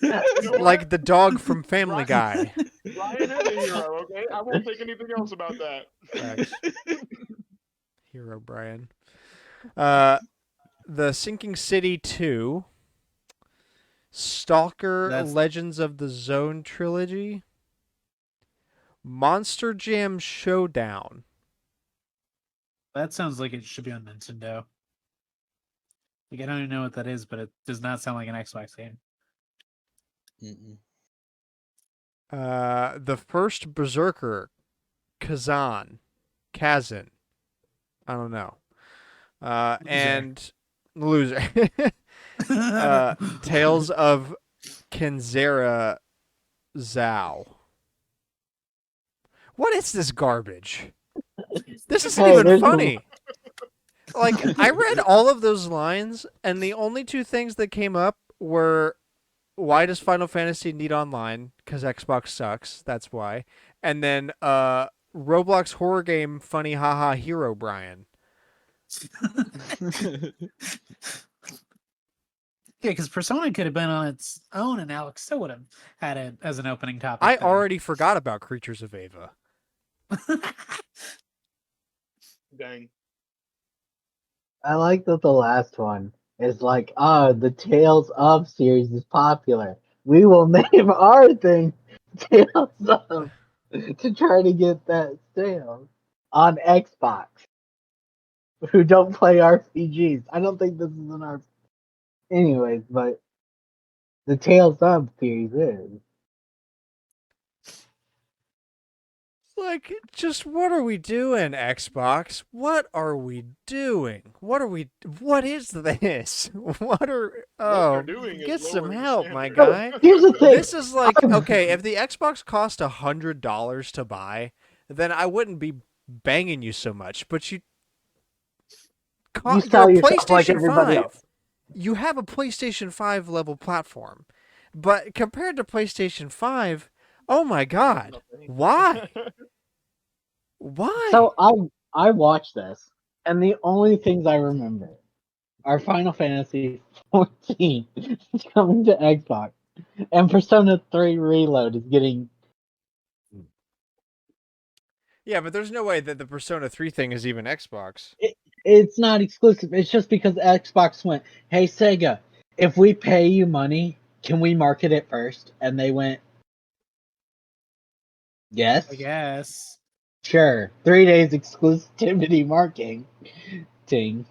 know what? like the dog from Family Guy. Brian is a hero, okay? I won't take anything else about that. Facts. Hero Brian. The Sinking City 2. Stalker That's- Legends of the Zone trilogy. Monster Jam Showdown. That sounds like it should be on Nintendo. Like, I don't even know what that is, but it does not sound like an Xbox game. The First Berserker. Kazan. I don't know. And Loser. Tales of Kenzera Zhao. What is this garbage? This isn't Hey, even there's funny. Like, I read all of those lines, and the only two things that came up were, why does Final Fantasy need online? Because Xbox sucks. That's why. And then Roblox horror game funny haha Hero Brian. Yeah, because Persona could have been on its own, and Alex still would have had it as an opening topic. I there. already forgot about Creatures of Ava. Dang. I like that the last one is like, the Tales of series is popular. We will name our thing Tales of to try to get that sale on Xbox. Who don't play RPGs. I don't think this is an RPG. Anyways, but the Tales of series is. Like, just what are we doing, Xbox? What are we doing? What is this? What are What they're doing is get some lowering help, my standards. guy. Here's the thing. This is like, okay, if the Xbox cost $100 to buy, then I wouldn't be banging you so much. But You you're sell a yourself like PlayStation everybody 5. else. You have a PlayStation 5 level platform. But compared to PlayStation 5, oh my god. Why? Why? So I watched this, and the only things I remember are Final Fantasy 14 is coming to Xbox, and Persona 3 Reload is getting. Yeah, but there's no way that the Persona 3 thing is even Xbox. It's not exclusive. It's just because Xbox went, "Hey Sega, if we pay you money, can we market it first?" And they went, "Yes, I guess. sure. 3 days exclusivity marketing. Ting.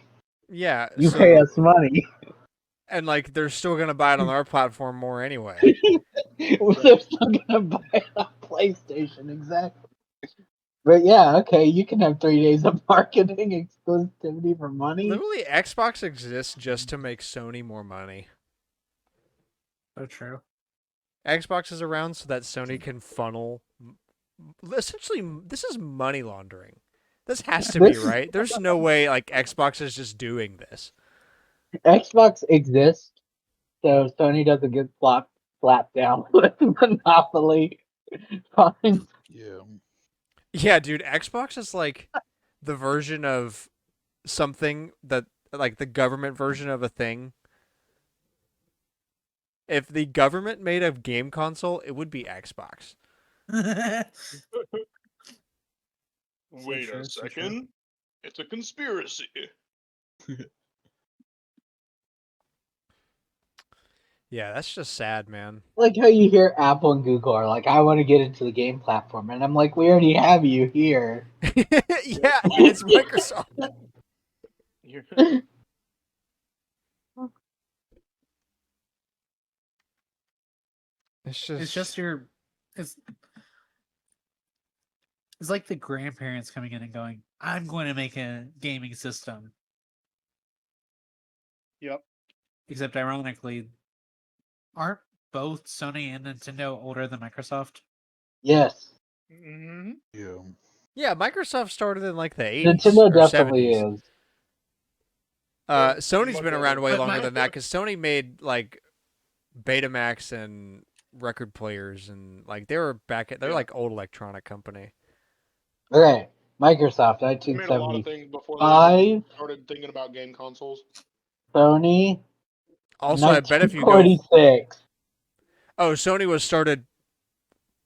Yeah, You so, pay us money." and like they're still gonna buy it on our platform more anyway. They're still gonna buy it on PlayStation, exactly. But yeah, okay, you can have 3 days of marketing exclusivity for money. Literally, Xbox exists just to make Sony more money. So true. Xbox is around so that Sony can funnel. Essentially, this is money laundering. This has to be This- right. There's no way like Xbox is just doing this. Xbox exists so Sony doesn't get slapped down with monopoly fines. Yeah. Yeah, dude, Xbox is like the version of something that, like the government version of a thing. If the government made a game console, it would be Xbox. Wait true, a so true. second. It's a conspiracy. Yeah, that's just sad, man. Like how you hear Apple and Google are like, I want to get into the game platform, and I'm like, we already have you here. Yeah, and it's Microsoft. You're- It's just. It's just your. It's it's like the grandparents coming in and going, "I'm going to make a gaming system." Yep. Except ironically, aren't both Sony and Nintendo older than Microsoft? Yes, hmm Yeah. Yeah, Microsoft started in like the 80s Nintendo or definitely 70s. is. They're Sony's much been older. around way But longer my- than that because Sony made like Betamax and record players and like they were back at they're Yeah. like old electronic company. Okay, Microsoft, They made a lot of 1975. things before they even started thinking about game consoles. Sony, Also, I bet if you go 1946. Sony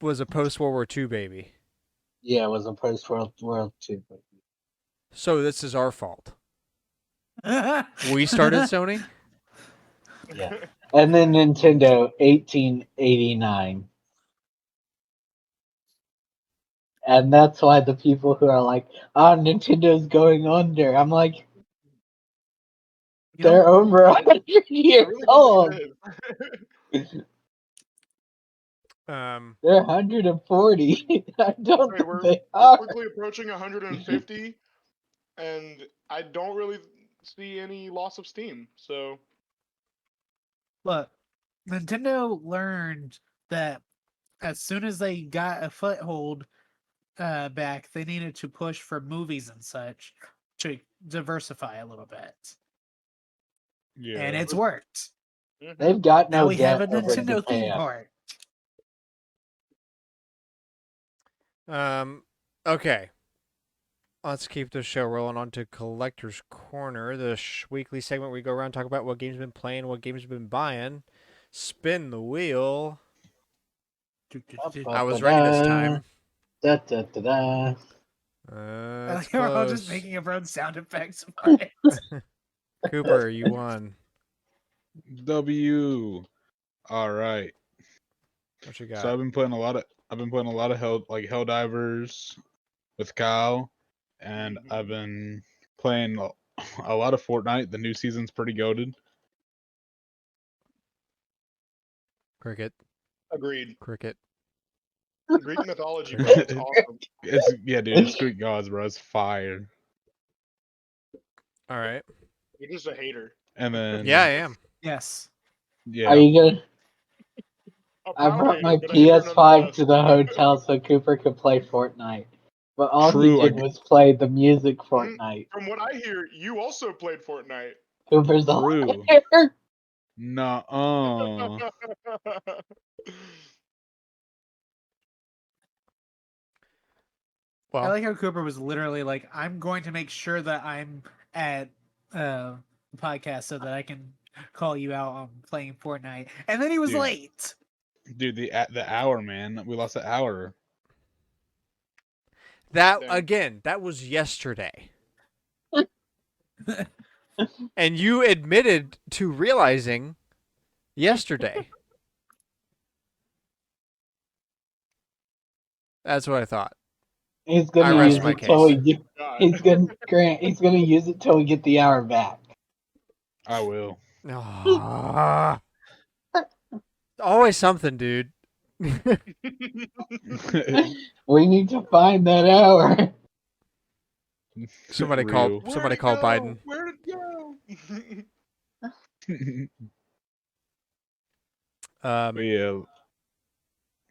was a post World War II baby. Yeah, it was a post World II. So this is our fault. We started Sony? Yeah. And then Nintendo, 1889. And that's why the people who are like, Nintendo's going under. I'm like, You they're know, over 100 I years really old. don't think it Um They're 140. I don't is. think We're they are. quickly approaching 150, and I don't really see any loss of steam. So look, Nintendo learned that as soon as they got a foothold back, they needed to push for movies and such to diversify a little bit, Yeah. and it's worked. mhm. They've got Now no we have a debt over in Nintendo theme Japan. park. okay. Let's keep the show rolling on to Collector's Corner, the weekly segment where we go around and talk about what games been playing, what games been buying. Spin the wheel. I was ready this time. Da, da, da, da. I It's like how we're all just close. making our own sound effects for it. Cooper, you won. W. All right. What you So got? I've been playing a lot of Helldivers with Kyle, and I've been playing a lot of Fortnite. The new season's pretty goated. Cricket. Agreed. Cricket. Greek mythology, bro. Cricket. It's awesome. Dude, it's Greek gods, bro. It's fire. All right. You're just a hater. And then Yeah, I am. Yes. Are yeah, you gonna? A I proud brought my hater, but a hater PS5 nonetheless. to the hotel so Cooper could play Fortnite. But all he True, did was play the music Fortnite. From what I hear, you also played Fortnite. Cooper's a True. liar. Nuh-uh. I Well, like how Cooper was literally like, I'm going to make sure that I'm at the podcast so that I can call you out on playing Fortnite. And then he was Dude. late. Dude, the hour, man. We lost an hour. that Dang. again, that was yesterday. And you admitted to realizing yesterday. That's what I thought. He's I gonna rest use my it till we case. get. God. He's gonna Grant. He's gonna use it till we get the hour back. I will. Ah. Always something, dude. We need to find that hour. Somebody Real. call Biden. Where'd it go? But yeah,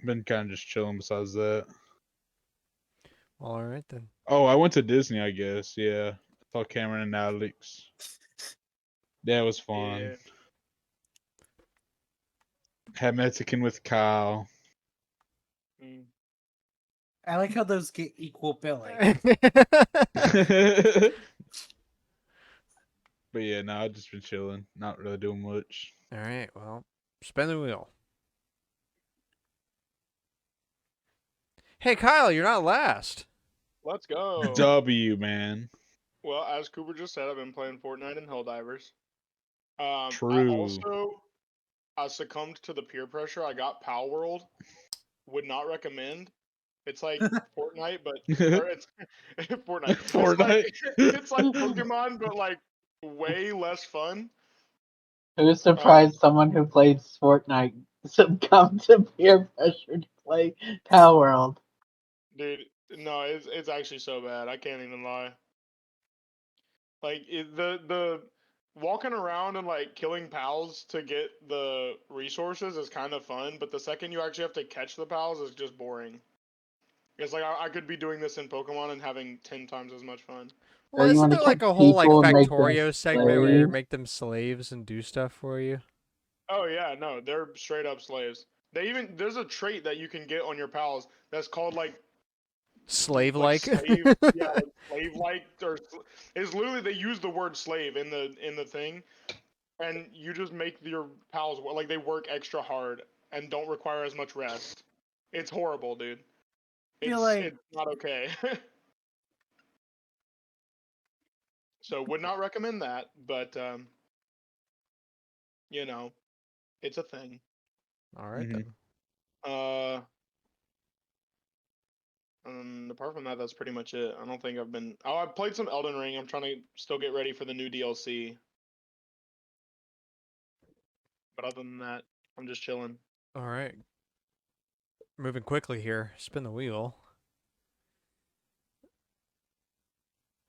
been kind of just chilling besides that. All right then. Oh, I went to Disney, I guess. Yeah. Saw Cameron and Alex. That was fun. Yeah. Had Mexican with Kyle. Mm. I like how those get equal billing. But yeah, no, I've just been chilling. Not really doing much. All right. Well, spin the wheel. Hey, Kyle, you're not last. Let's go. W, man. Well, as Cooper just said, I've been playing Fortnite and Helldivers. True. succumbed to the peer pressure. I got Pal World. Would not recommend. It's like Fortnite, but or it's Fortnite. Fortnite. It's like Pokemon, but like way less fun. Who's surprised someone who played Fortnite succumbed to peer pressure to play Power World? Dude, no, it's actually so bad. I can't even lie. Like the walking around and like killing pals to get the resources is kind of fun, but the second you actually have to catch the pals is just boring. It's like I could be doing this in Pokemon and having 10 times as much fun. Well, you isn't want to there like catch a whole like people and make them Factorio segment where you slaves? make them slaves and do stuff for you? Oh yeah, no, they're straight up slaves. There's a trait that you can get on your pals that's called like Slave-like. slave, yeah, like slave like it's literally they use the word slave in the thing, and you just make your pals like they work extra hard and don't require as much rest. It's horrible, dude. Feel like It's not okay. So would not recommend that, but you know, it's a thing. All right Mhm. then. Uh, apart from that, that's pretty much it. I don't think I've been. Oh, I played some Elden Ring. I'm trying to still get ready for the new DLC. But other than that, I'm just chilling. All right. Moving quickly here. Spin the wheel.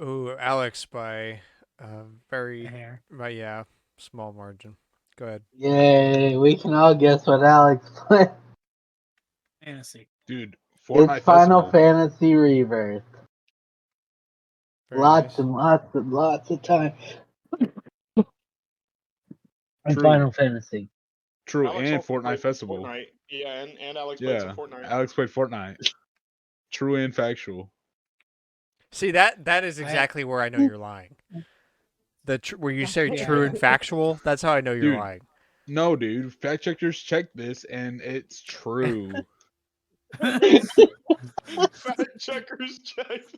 Ooh, Alex by a very, hair yeah, small margin. Go ahead. Yay, we can all guess what Alex played. fantasy. Dude, Fortnite It's Final Festival. Fantasy Rebirth. Very Lots nice. and lots and lots of time. And True. Final Fantasy. True, Alex and also Fortnite played Festival. Fortnite. Yeah, and Alex played some Yeah, Fortnite. Alex played Fortnite. True and factual. See, that is exactly where I know you're lying. Where you say Yeah. true and factual, that's how I know you're Dude. lying. No, dude. Fact checkers checked this, and it's true. Fact checkers checked.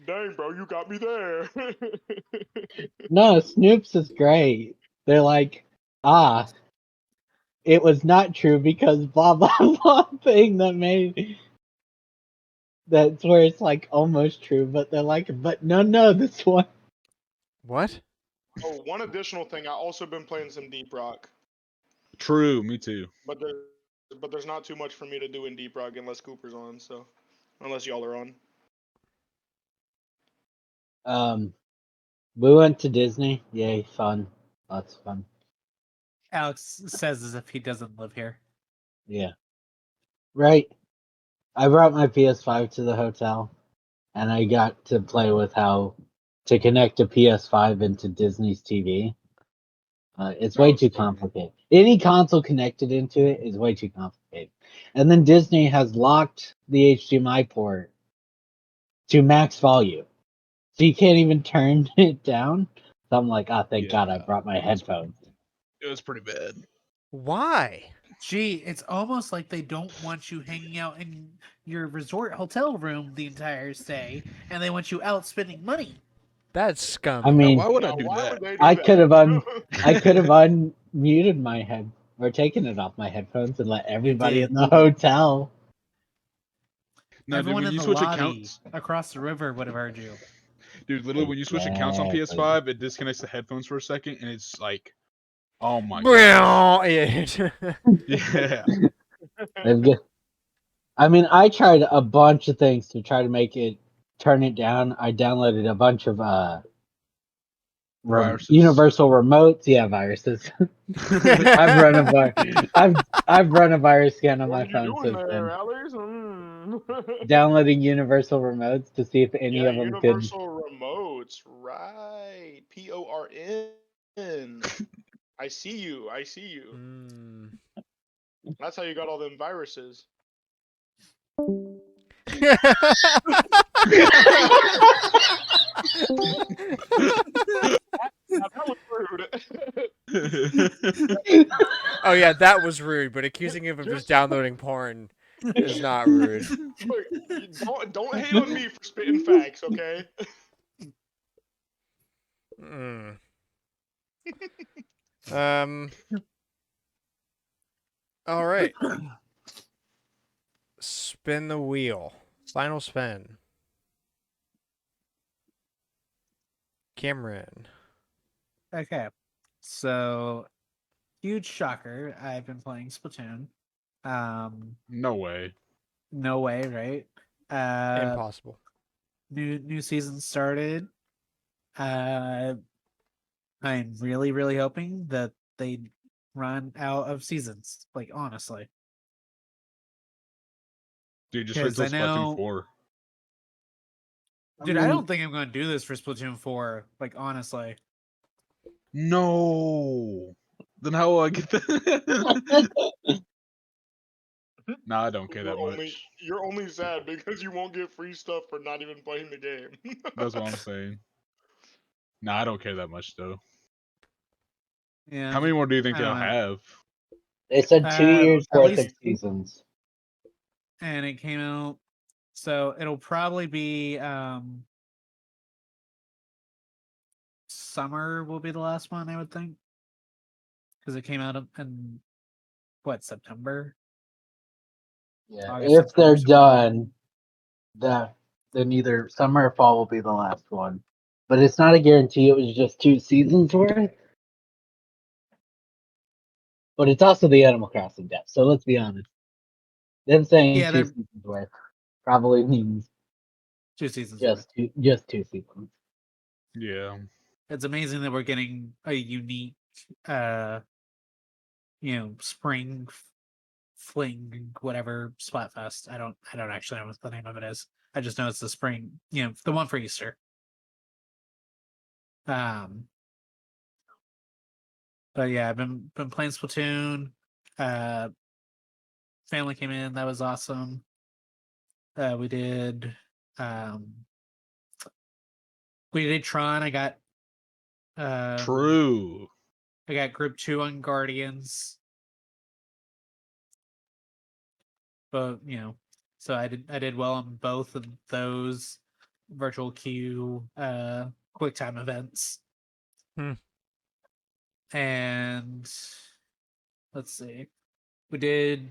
Dang, bro, you got me there. No, Snoops is great. They're like, it was not true because blah blah blah thing that made that's where it's like almost true, but they're like, but no, this one. What? Oh, one additional thing. I also been playing some Deep Rock, True, me too. but there's not too much for me to do in Deep Rock unless Cooper's on. So, unless y'all are on. We went to Disney. Yay, fun. Lots of fun. Alex says as if he doesn't live here. Yeah. Right. I brought my PS5 to the hotel and I got to play with how to connect a PS5 into Disney's TV. It's That way was too fun. complicated. Any console connected into it is way too complicated. And then Disney has locked the HDMI port to max volume. So you can't even turn it down. So I'm like, thank God I Yeah, brought my headphones. it was pretty bad. Why? Gee, it's almost like they don't want you hanging out in your resort hotel room the entire stay, and they want you out spending money. That's scummy. I Now, mean, why would I Now, do why that? would they do I that? could have unmuted my head or taken it off my headphones and let everybody did. in the hotel. No, dude, Everyone when in you the switch lobby accounts, across the river would have heard you. dude, literally, when you switch accounts on Exactly. PS5, it disconnects the headphones for a second, and it's like, oh my gosh. Yeah. Yeah. I mean, I tried a bunch of things to try to make it turn it down. I downloaded a bunch of Viruses. universal remotes. Yeah, viruses. I've run a I've run a virus scan on What my are you phone doing since there, then. Alex? Downloading universal remotes to see if any Yeah, of them could. universal remotes, right? PORN. I see you. I see you. Mm. That's how you got all them viruses. Now, that was rude. Oh yeah, that was rude. But accusing him of just downloading porn is not rude. Look, don't hate on me for spitting facts, okay? Mm. Um. All right. Spin the wheel. Final spin. Cameron. Okay. So, huge shocker. I've been playing Splatoon. No way. No way, right? Impossible. New season started. Uh, I'm really hoping that they run out of seasons. Like, honestly, Dude, just wait because till I Splatoon know, 4. dude, I don't think I'm going to do this for Splatoon 4. Like, honestly. No. Then how will I get that? Nah, I don't care that much. You're only sad because you won't get free stuff for not even playing the game. That's what I'm saying. Nah, I don't care that much though. Yeah, How many more do you think I they'll don't know. have? They said 2 years At worth of least, seasons. and it came out, so it'll probably be summer will be the last one, I would think, because it came out in what, September, Yeah, August, if September, they're somewhere around there. done, then either summer or fall will be the last one. But it's not a guarantee. It was just 2 seasons worth. But it's also the Animal Crossing death. So let's be honest. Them saying Yeah, two they're seasons worth probably means 2 seasons worth. just 2 seasons. Yeah. It's amazing that we're getting a unique, uh, spring fling, whatever, Splatfest. I don't actually know what the name of it is. I just know it's the spring, the one for Easter. Um, but yeah, I've been playing Splatoon. Uh, family came in, that was awesome. We did, um, Tron. Um, True. I got Group 2 on Guardians, but so I did well on both of those virtual queue quick time events. Hmm. And let's see, we did.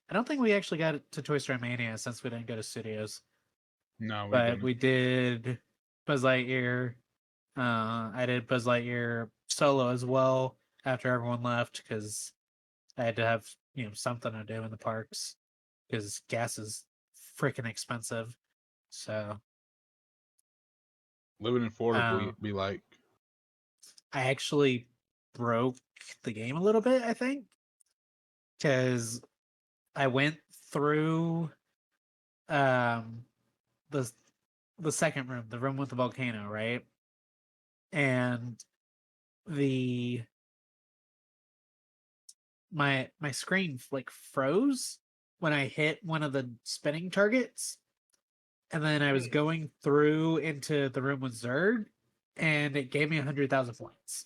I don't think we actually got to Toy Story Mania since we didn't go to studios, No, we but didn't. we did Buzz Lightyear. I did Buzz Lightyear solo as well after everyone left because I had to have something to do in the parks because gas is freaking expensive. So Living in Florida um, be like. I actually broke the game a little bit, I think, because I went through um the the second room, the room with the volcano, right? And the my screen like froze when I hit one of the spinning targets, and then I was going through into the room with Zerg, and it gave me 100,000 points.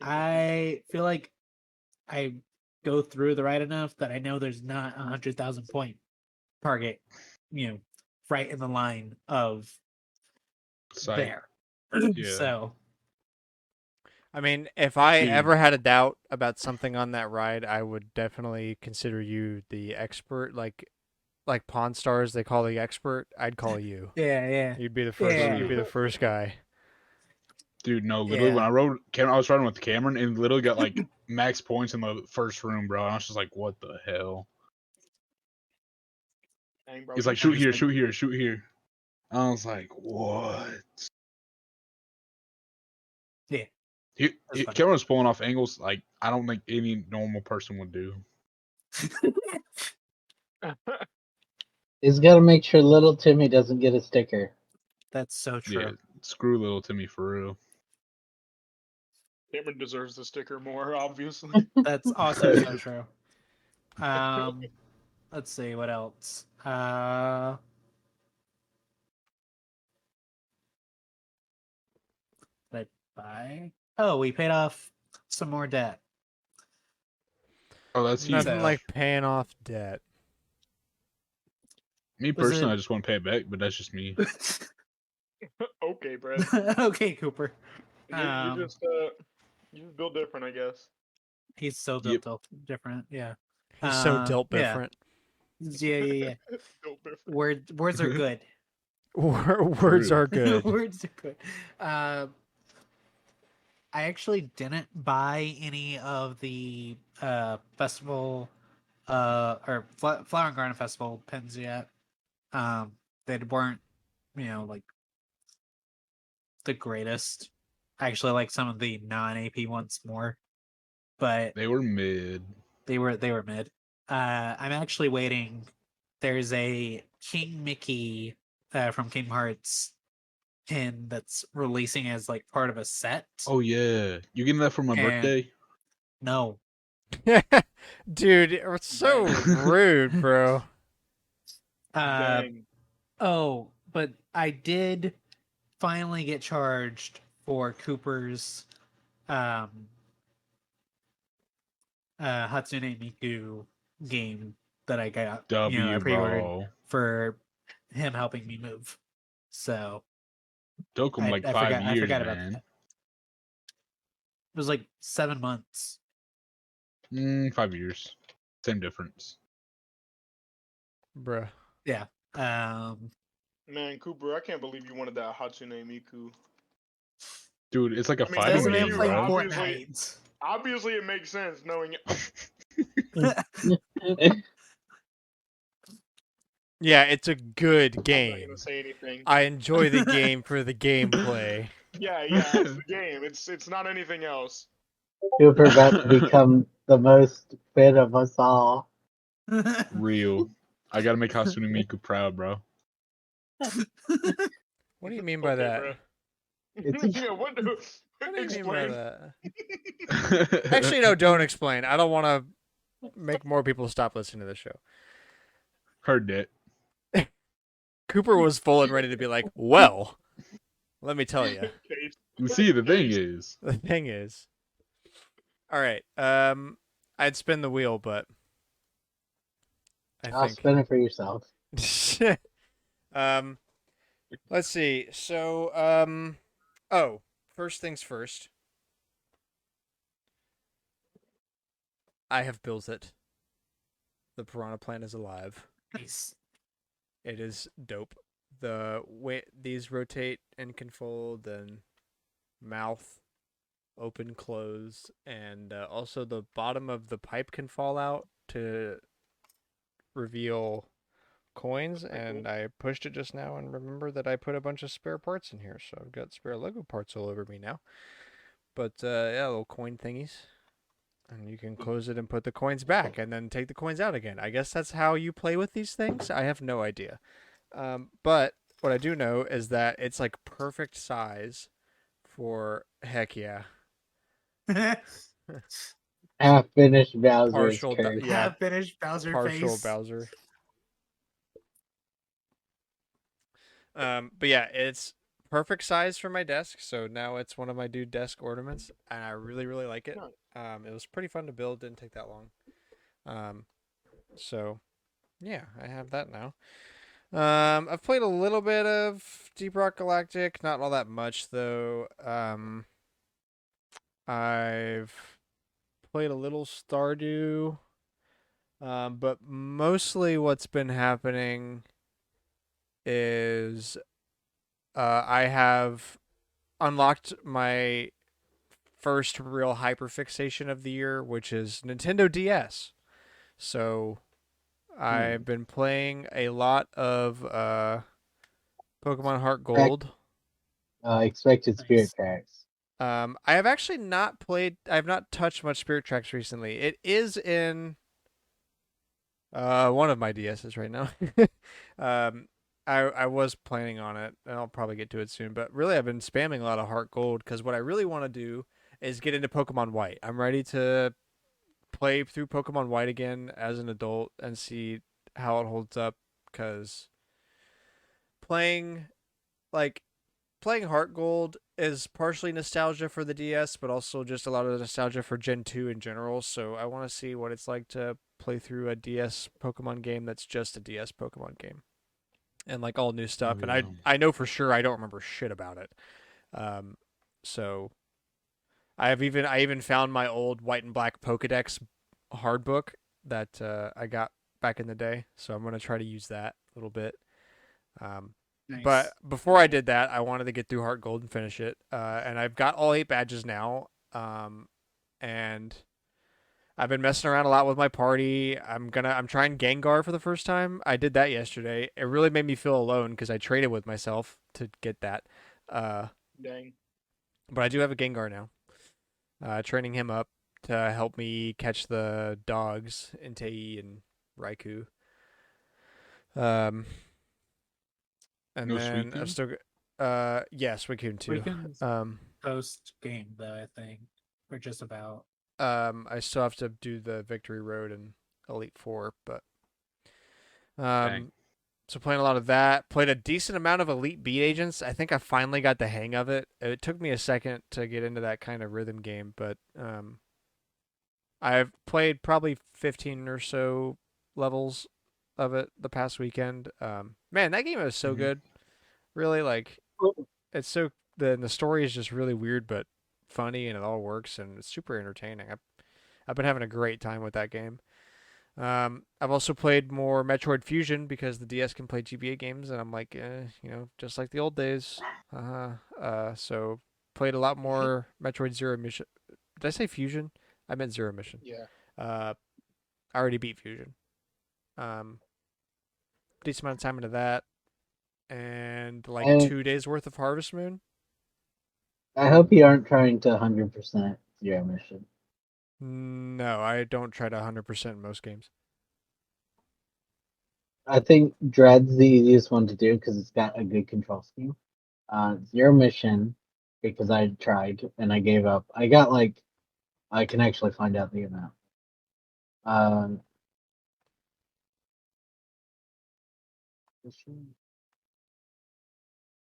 I feel like I go through the right enough that I know there's not 100,000 point target, you know, right in the line of Sight. there. Yeah. So I mean, if I Dude. ever had a doubt about something on that ride, I would definitely consider you the expert. Like Pawn Stars, they call the expert. I'd call you. yeah, You'd be the first. yeah, You'd be the first guy. Dude, no, literally when yeah. I was riding with Cameron and literally got like max points in the first room, bro. And I was just like, what the hell? Dang, bro, He's you like, shoot just here, been- shoot here, shoot here. I was like, what? Yeah, that's funny. Cameron was pulling off angles like I don't think any normal person would do. He's got to make sure little Timmy doesn't get a sticker. That's so true. Yeah, screw little Timmy for real. Cameron deserves the sticker more, obviously. That's also so true. Let's see what else. Did I buy? Oh, we paid off some more debt. Oh, that's huge. Nothing So like paying off debt. Me was personally, I it? just want to pay it back, but that's just me. Okay, Brad. Okay, Cooper. You Um, just built different, I guess. he's so Yep. different. Yeah. He's so dealt Yeah. different. Yeah. Built different. Words are good. Words True. are good. Words are good. I actually didn't buy any of the festival or Flower and Garden Festival pins yet. They weren't, like the greatest. I actually like some of the non-AP ones more, but They were mid. they were mid. I'm actually waiting. There's a King Mickey from Kingdom Hearts pin that's releasing as like part of a set. Oh yeah, you getting that for my And birthday? no, Dude, it's so rude, bro. Dang. oh, but I did finally get charged for Cooper's um Hatsune Miku game that I got, I W, pre-ordered bro. for him helping me move. So Took them like I 5 forgot years, about man. that. It was like 7 months. 5 years. Same difference. Bruh. Yeah. Um Man, Cooper, I can't believe you wanted that Hatsune Miku. Dude, it's like a I mean, fighting doesn't knowing even game, you, play bro. Fortnite. obviously it makes sense knowing. Yeah, it's a good I'm not game. gonna say anything. I enjoy the game for the gameplay. Yeah, it's the game. It's not anything else. Cooper about to become the most fit of us all. Real. I gotta make Hatsune Miku proud, bro. What do you mean by Okay, that? bro. It's a- Yeah, what? What do you mean by Explain. that? Actually, no, don't explain. I don't want to make more people stop listening to the show. Heard that. Cooper was full and ready to be like, well, let me tell you. Case. You see, the thing is, The thing is, all right. I'd spin the wheel, but I I'll think. spin it for yourself. Let's see. So, oh, first things first. I have built it. The piranha plant is alive. Nice. It is dope. The way these rotate and can fold, and mouth open, close, and also the bottom of the pipe can fall out to reveal coins. And I pushed it just now and remember that I put a bunch of spare parts in here, so I've got spare Lego parts all over me now. But yeah, little coin thingies. And you can close it and put the coins back and then take the coins out again. I guess that's how you play with these things. I have no idea. But what I do know is that it's like perfect size for, heck yeah, Half finished Bowser's partial, curse. yeah, Half finished Bowser partial face. Bowser. But yeah, it's perfect size for my desk. So now it's one of my new desk ornaments, and I really, really like it. It was pretty fun to build. Didn't take that long. So yeah, I have that now. I've played a little bit of Deep Rock Galactic, not all that much though. I've played a little Stardew, but mostly what's been happening is I have unlocked my first real hyperfixation of the year, which is Nintendo DS. So I've been playing a lot of Pokemon Heart Gold. Expected spirit Nice. tracks. I have actually not played. I have not touched much Spirit Tracks recently. It is in one of my DSs right now. I was planning on it, and I'll probably get to it soon. But really, I've been spamming a lot of Heart Gold because what I really want to do is get into Pokemon White. I'm ready to play through Pokemon White again as an adult and see how it holds up. Because playing like playing Heart Gold is partially nostalgia for the DS, but also just a lot of nostalgia for Gen 2 in general. So I want to see what it's like to play through a DS Pokemon game that's just a DS Pokemon game. And like all new stuff. Oh, And yeah. I know for sure I don't remember shit about it. So I even found my old white and black Pokedex hard book that I got back in the day. So I'm gonna try to use that a little bit. But Nice. before I did that, I wanted to get through Heart Gold and finish it. And I've got all 8 badges now. And I've been messing around a lot with my party. I'm trying Gengar for the first time. I did that yesterday. It really made me feel alone because I traded with myself to get that. Uh, Dang. but I do have a Gengar now. Training him up to help me catch the dogs, Entei and Raikou. Um, and No then I've Suicune? still got, yeah, Suicune We too. can Um, post game though. I think we're just about. I still have to do the Victory Road and Elite Four, but Dang. so playing a lot of that. Played a decent amount of Elite Beat Agents. I think I finally got the hang of it. It took me a second to get into that kind of rhythm game, but I've played probably 15 or so levels of it the past weekend. Man, that game is so Mhm. good. Really, like it's so the story is just really weird but funny, and it all works, and it's super entertaining. I've been having a great time with that game. I've also played more Metroid Fusion because the DS can play GBA games, and I'm like, just like the old days. So played a lot more Metroid Zero Mission. Did I say Fusion? I meant Zero Mission. Yeah. I already beat Fusion. Um, Decent amount of time into that, and like And 2 days worth of Harvest Moon. I hope you aren't trying to 100% zero mission. No, I don't try to 100% most games. I think Dread's the easiest one to do because it's got a good control scheme. Zero mission because I tried and I gave up. I got like I can actually find out the amount. Um,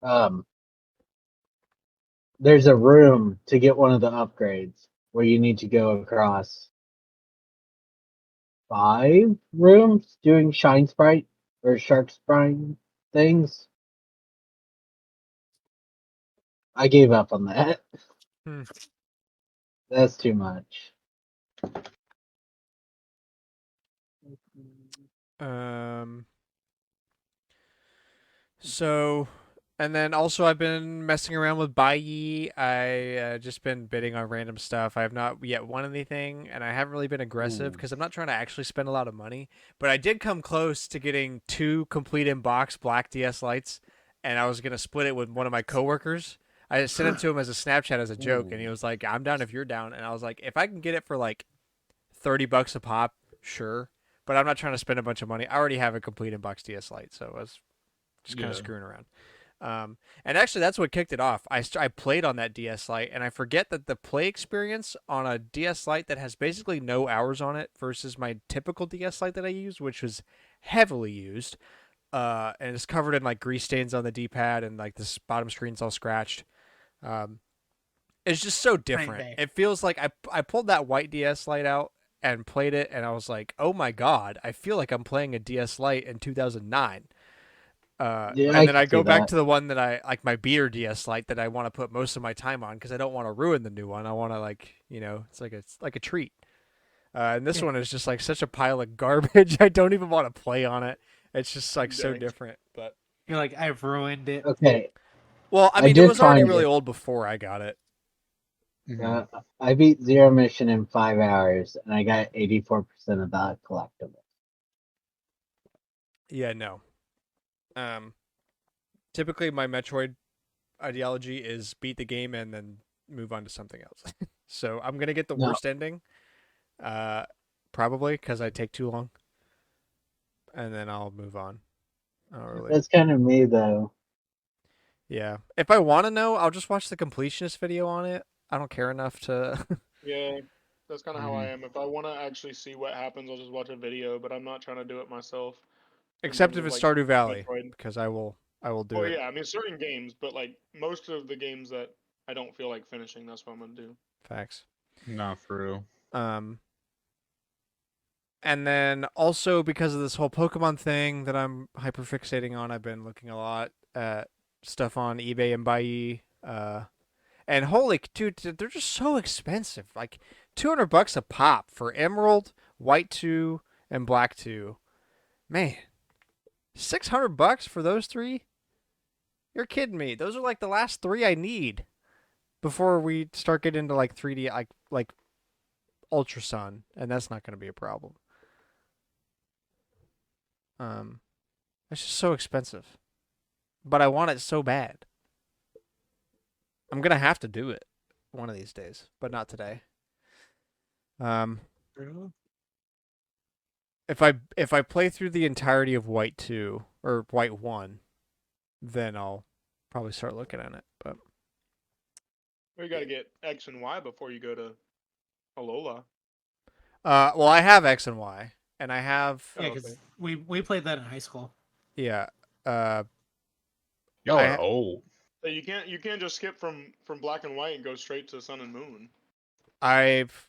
um, there's a room to get one of the upgrades where you need to go across 5 rooms doing shine sprite or shark sprite things. I gave up on that. Hmm. That's too much. Um, So, and then also I've been messing around with Baiyi. I just been bidding on random stuff. I have not yet won anything, and I haven't really been aggressive Ooh. because I'm not trying to actually spend a lot of money. But I did come close to getting 2 complete in box black DS lights, and I was gonna split it with one of my coworkers. I sent it to him as a Snapchat as a joke, and he Ooh. was like, "I'm down if you're down." And I was like, "If I can get it for like $30 a pop, sure." But I'm not trying to spend a bunch of money. I already have a complete inbox DS Lite, so I was just kind of Yeah. screwing around. And actually, that's what kicked it off. I played on that DS Lite, and I forget that the play experience on a DS Lite that has basically no hours on it versus my typical DS Lite that I use, which was heavily used, and it's covered in like grease stains on the D-pad, and like this bottom screen's all scratched. Um, it's just so Night different. day. It feels like I pulled that white DS Lite out and played it, and I was like, oh my god, I feel like I'm playing a DS Lite in 2009. Yeah, And I then I can see go back that. to the one that I like, my beater DS Lite that I want to put most of my time on because I don't want to ruin the new one. I want to like, it's like a treat. And this Yeah. one is just like such a pile of garbage. I don't even want to play on it. It's just like so Dang. different. But You're like, I've ruined it. Okay, well, I I mean, it did was already find really it. old before I got it. Mhm. I beat zero mission in 5 hours, and I got 84% of the collectible. Yeah, no. Um, Typically my Metroid ideology is beat the game and then move on to something else. So I'm gonna get the No, worst ending, uh, probably because I take too long, and then I'll move on. I don't really. that's kind of me though. Yeah. If I want to know, I'll just watch the completionist video on it. I don't care enough to. Yeah. That's kind of how I Mhm. am. If I want to actually see what happens, I'll just watch a video. But I'm not trying to do it myself. In Except terms if of it's like Stardew Valley, Metroid. because I will do Oh it. yeah, I mean certain games, but like most of the games that I don't feel like finishing, that's what I'm gonna do. Facts. Not for real. Um, and then also because of this whole Pokemon thing that I'm hyper fixating on, I've been looking a lot at stuff on eBay and Buyee. And holy dude, they're just so expensive. Like $200 a pop for Emerald, White 2, and Black 2. Man, $600 for those three? You're kidding me. Those are like the last three I need before we start getting into like 3D, like Ultra Sun, and that's not going to be a problem. Um, it's just so expensive, but I want it so bad. I'm gonna have to do it one of these days, but not today. Um, if I play through the entirety of White 2 or White 1, then I'll probably start looking at it. But We got to get X and Y before you go to Alola. well, I have X and Y, and I have Yeah, Oh, because okay. we played that in high school. yeah. Uh, Y'all I are old. So you can't just skip from Black and White and go straight to Sun and Moon. I've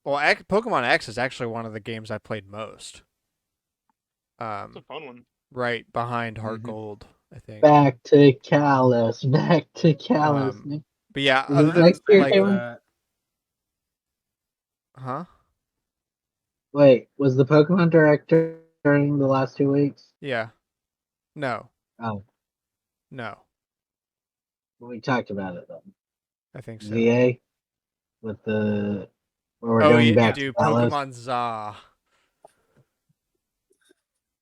well, Pokemon X is actually one of the games I played most. It's a fun one. Right behind Heart Mhm. Gold, I think. Back to Callus. Back to Callus. But yeah, Is other it than next year, like, Cameron? huh? Wait, was the Pokemon Direct during the last 2 weeks? Yeah, no, Oh, no, we talked about it then. I think so. VA with the where we're Oh, going yeah, back to dude, Callus. Pokemon За.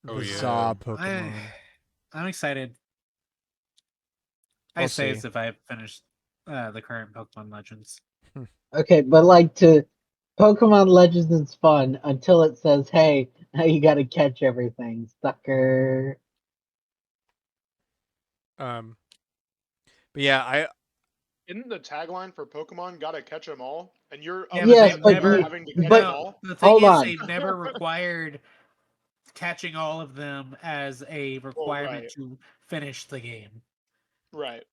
Oh, The yeah. За Pokemon. I'm excited. I We'll say see. it's if I finish the current Pokemon Legends. Okay, but like to Pokemon Legends is fun until it says, "Hey, now you got to catch everything, sucker." Um, but yeah, Isn't the tagline for Pokemon "Gotta catch 'em all"? And you're Yeah, but upset Yes, they've about but never never. you, having to catch but them No, all. the thing hold is, on. they've never required catching all of them as a Well, requirement right, to finish the game. right.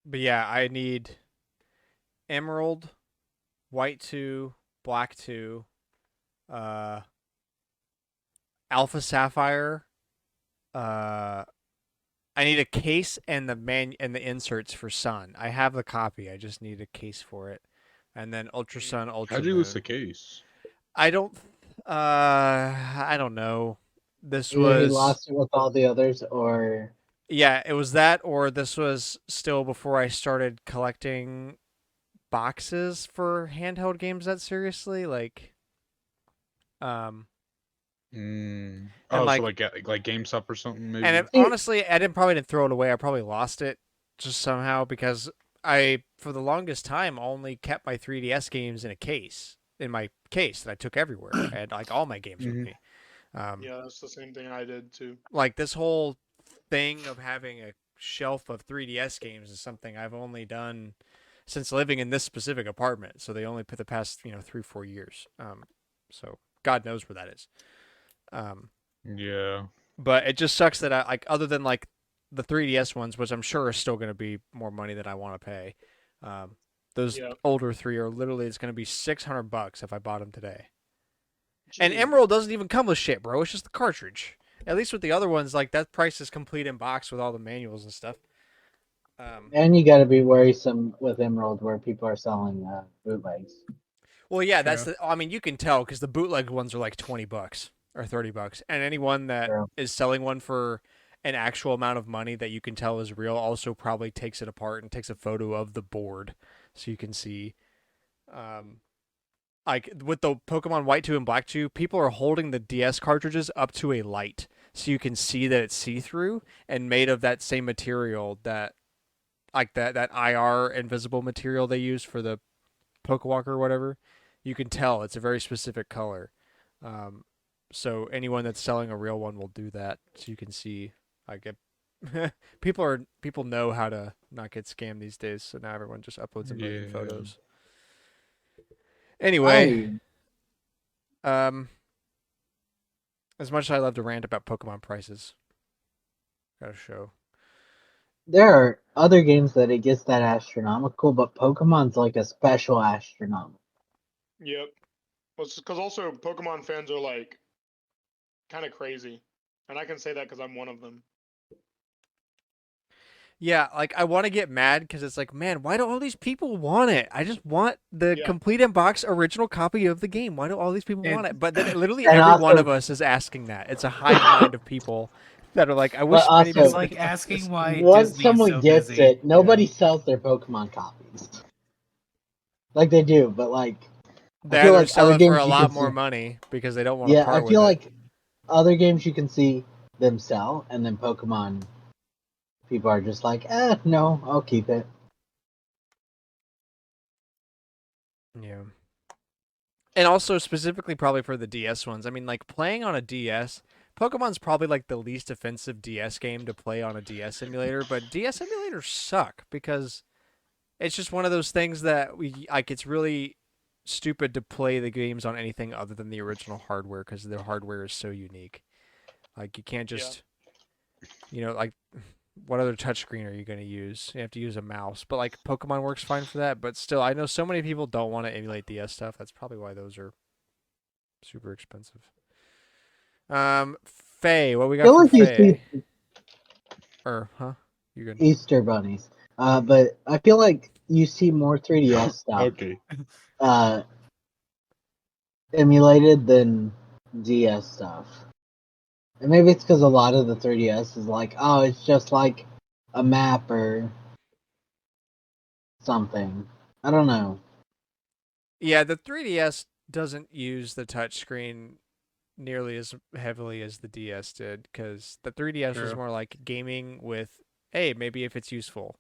but yeah, I need Emerald, White 2, Black 2, uh, Alpha Sapphire. I need a case and the inserts for Sun. I have the copy. I just need a case for it, and then Ultra Sun, Ultra How'd you lose the Moon. case? I don't. I don't know. This Either he was lost it with all the others, or yeah. It was that, or this was still before I started collecting boxes for handheld games that seriously. Like, um, Mm. and Oh, so like, like GameStop or something, and maybe? see, honestly, I didn't throw it away. I probably lost it just somehow because I, for the longest time, only kept my 3DS games in my case that I took everywhere. I had like all my games with Mhm. me. Um, Yeah, that's the same thing I did too. like this whole thing of having a shelf of 3DS games is something I've only done since living in this specific apartment. So they only put the past 3-4 years. So God knows where that is. Um, Yeah. but it just sucks that I like other than like the 3DS ones, which I'm sure are still going to be more money than I want to pay. Um, those Yeah. older three are literally it's going to be $600 if I bought them today. And Jeez. Emerald doesn't even come with shit, bro. It's just the cartridge. At least with the other ones, like that price is complete in box with all the manuals and stuff. and you got to be worrisome with Emerald where people are selling bootlegs. Well, yeah, that's True. the. I mean, you can tell because the bootleg ones are like $20 or $30, and anyone that True. is selling one for an actual amount of money that you can tell is real also probably takes it apart and takes a photo of the board so you can see. Um, like with the Pokemon White 2 and Black 2, people are holding the DS cartridges up to a light so you can see that it's see-through and made of that same material that like that IR invisible material they use for the Pokewalker or whatever. You can tell it's a very specific color. Um, so anyone that's selling a real one will do that so you can see like it people know how to not get scammed these days, so now everyone just uploads a million Yeah. photos. Anyway, I um as much as I love to rant about Pokemon prices, gotta show. there are other games that it gets that astronomical, but Pokemon's like a special astronomical. Yep. Well, because also Pokemon fans are like kind of crazy, and I can say that because I'm one of them. Yeah, like I want to get mad because it's like, man, why do all these people want it? I just want the Yeah. complete in box original copy of the game. Why do all these people want And- it? But then literally And every one also, of us is asking that. It's a hive mind of people that are like, I but wish many also, It's people like could buy asking this. why once Disney is someone so gets busy. it, nobody sells their Pokemon copies. Like they do, but like I They feel either like sell other it for games a you can lot see. more money because they don't want to Yeah, I part with feel it. like other games you can see them sell, and then Pokemon people are just like, no, I'll keep it. Yeah. And also specifically probably for the DS ones. I mean, like playing on a DS, Pokemon's probably like the least offensive DS game to play on a DS emulator, but DS emulators suck because it's just one of those things that we like. It's really stupid to play the games on anything other than the original hardware because the hardware is so unique. Like you can't Yeah. just, like what other touchscreen are you going to use? You have to use a mouse, but like Pokemon works fine for that. But still, I know so many people don't want to emulate DS stuff. That's probably why those are super expensive. Faye, what we I got feel for like you see Faye? Or huh? You good? Easter bunnies, but I feel like you see more 3DS stuff Okay. uh, emulated than DS stuff. And maybe it's because a lot of the 3DS is like, oh, it's just like a map or something. I don't know. Yeah, the 3DS doesn't use the touchscreen nearly as heavily as the DS did because the 3DS was True. more like gaming with, hey, maybe if it's useful.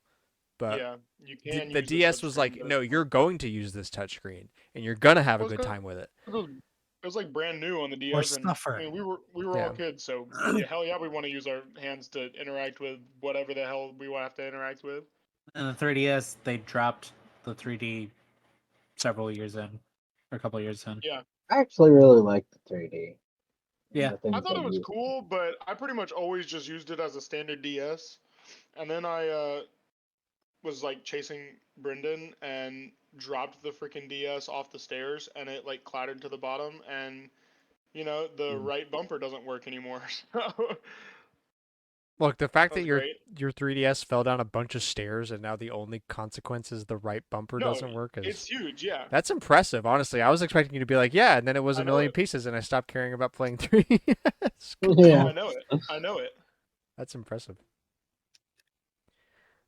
But Yeah, you the, can the use the DS was touchscreen, like, but no, you're going to use this touchscreen and you're gonna have a well, it's good 'cause time with it. it was like brand new on the Or DS, and I Stuffer. mean we were all Yeah. kids, so yeah, hell yeah, we want to use our hands to interact with whatever the hell we have to interact with. And the 3DS, they dropped the 3D several years in, or a couple years in. Yeah, I actually really like the 3D. Yeah. The I things thought that it was you. cool, but I pretty much always just used it as a standard DS, and then I was like chasing Brendan and dropped the freaking DS off the stairs, and it like clattered to the bottom, and the Mm. right bumper doesn't work anymore. So Look, the fact that that was your great. your 3DS fell down a bunch of stairs and now the only consequence is the right bumper No, doesn't work it's is huge. Yeah, that's impressive, honestly. I was expecting you to be like, yeah, and then it was I a know million it. pieces and I stopped caring about playing 3DS. No, Yeah. I know it. I know it. That's impressive.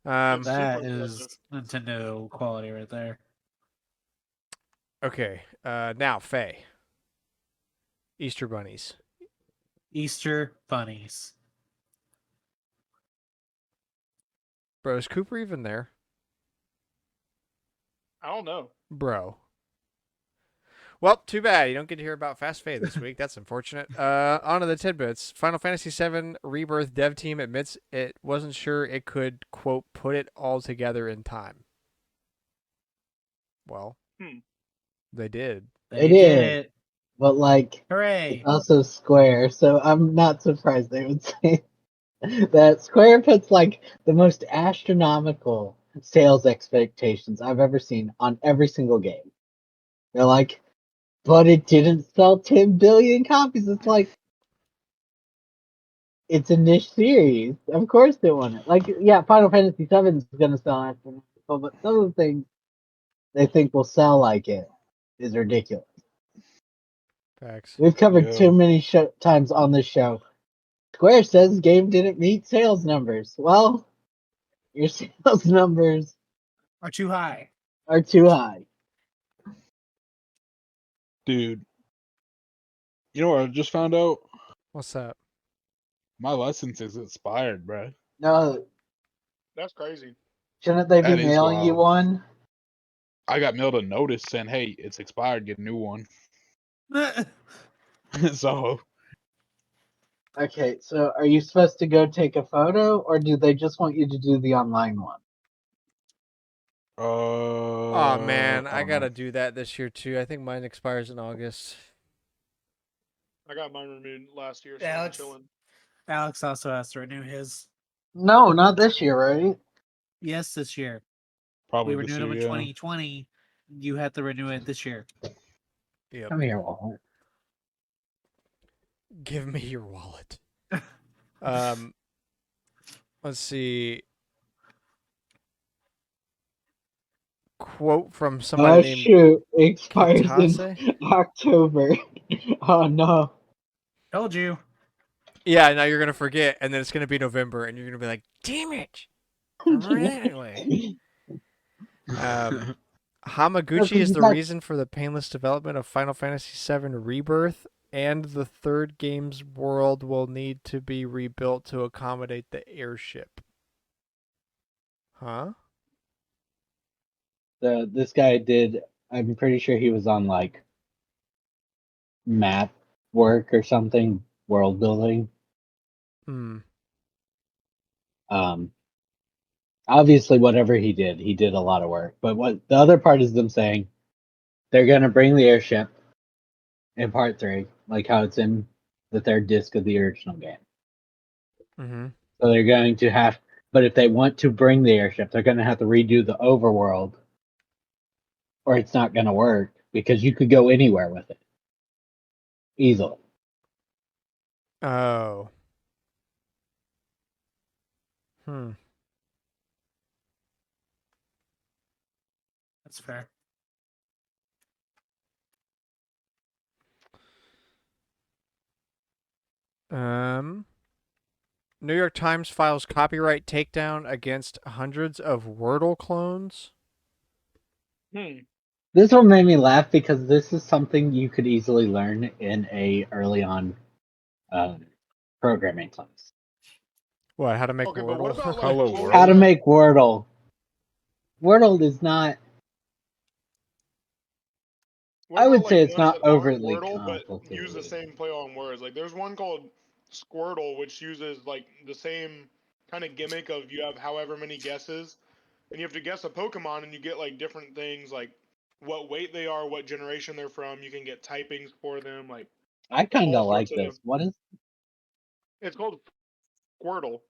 It's super That impressive. is Nintendo quality right there. Okay. Now Faye. Easter bunnies. Easter bunnies. Bro, is Cooper even there? I don't know. Bro. Well, too bad. You don't get to hear about Fast Faye this week. That's unfortunate. On to the tidbits. Final Fantasy VII Rebirth dev team admits it wasn't sure it could, quote, put it all together in time. Well, Hmm. they did. They They did did. it. But like, it's Hooray. also Square, so I'm not surprised they would say that. Square puts like the most astronomical sales expectations I've ever seen on every single game. They're like, but it didn't sell 10 billion copies. It's like, it's a niche series. Of course they want it. Like, yeah, Final Fantasy VII is going to sell astronomical, but some of the things they think will sell like it is ridiculous. Facts. We've covered Yeah. too many times on this show. Square says game didn't meet sales numbers. Well, your sales numbers Are too high. are too high. Dude, you know what I just found out? What's that? My license is expired, bro. No, That's crazy. shouldn't they be That is mailing you wild. one? I got mailed a notice saying, hey, it's expired, get a new one. So, Okay, so are you supposed to go take a photo, or do they just want you to do the online one? Oh man, I I don't know. gotta do that this year too. I think mine expires in August. I got mine renewed last year, so I'm Alex, chilling. Alex also has to renew his. No, not this year, right? Yes, this year. Probably We this renewed them year, in yeah. 2020. You had to renew it this year. Yep. Come here, Walter. Give me your wallet. Um, let's see. quote from somebody named shoot! It expires Kitase. in October. Oh no! Told you. Yeah, now you're gonna forget, and then it's gonna be November, and you're gonna be like, "Damn it!" I remember that anyway. Hamaguchi is you the got reason for the painless development of Final Fantasy VII Rebirth, and the third game's world will need to be rebuilt to accommodate the airship. Huh? this guy did. I'm pretty sure he was on like map work or something, world building. Hmm. Um, obviously, whatever he did a lot of work. But what the other part is them saying they're gonna bring the airship in part 3, like how it's in the third disc of the original game. Mm-hmm. So they're going to have, but if they want to bring the airship, they're going to have to redo the overworld, or it's not going to work because you could go anywhere with it easily. Oh. Hmm. That's fair. New York Times files copyright takedown against hundreds of Wordle clones. This one made me laugh because this is something you could easily learn in a early on programming class. What? How to make Okay, but what Wordle? about like Hello, what world. How to about- make Wordle. Wordle is not. What I about, would like, say it's ones not that aren't overly Wordle but use the complicated. same play on words? Like, there's one called Squirtle, which uses like the same kind of gimmick of you have however many guesses, and you have to guess a Pokemon, and you get like different things, like what weight they are, what generation they're from. You can get typings for them, like I kind all of like sorts of. this. What is? It's called Squirtle,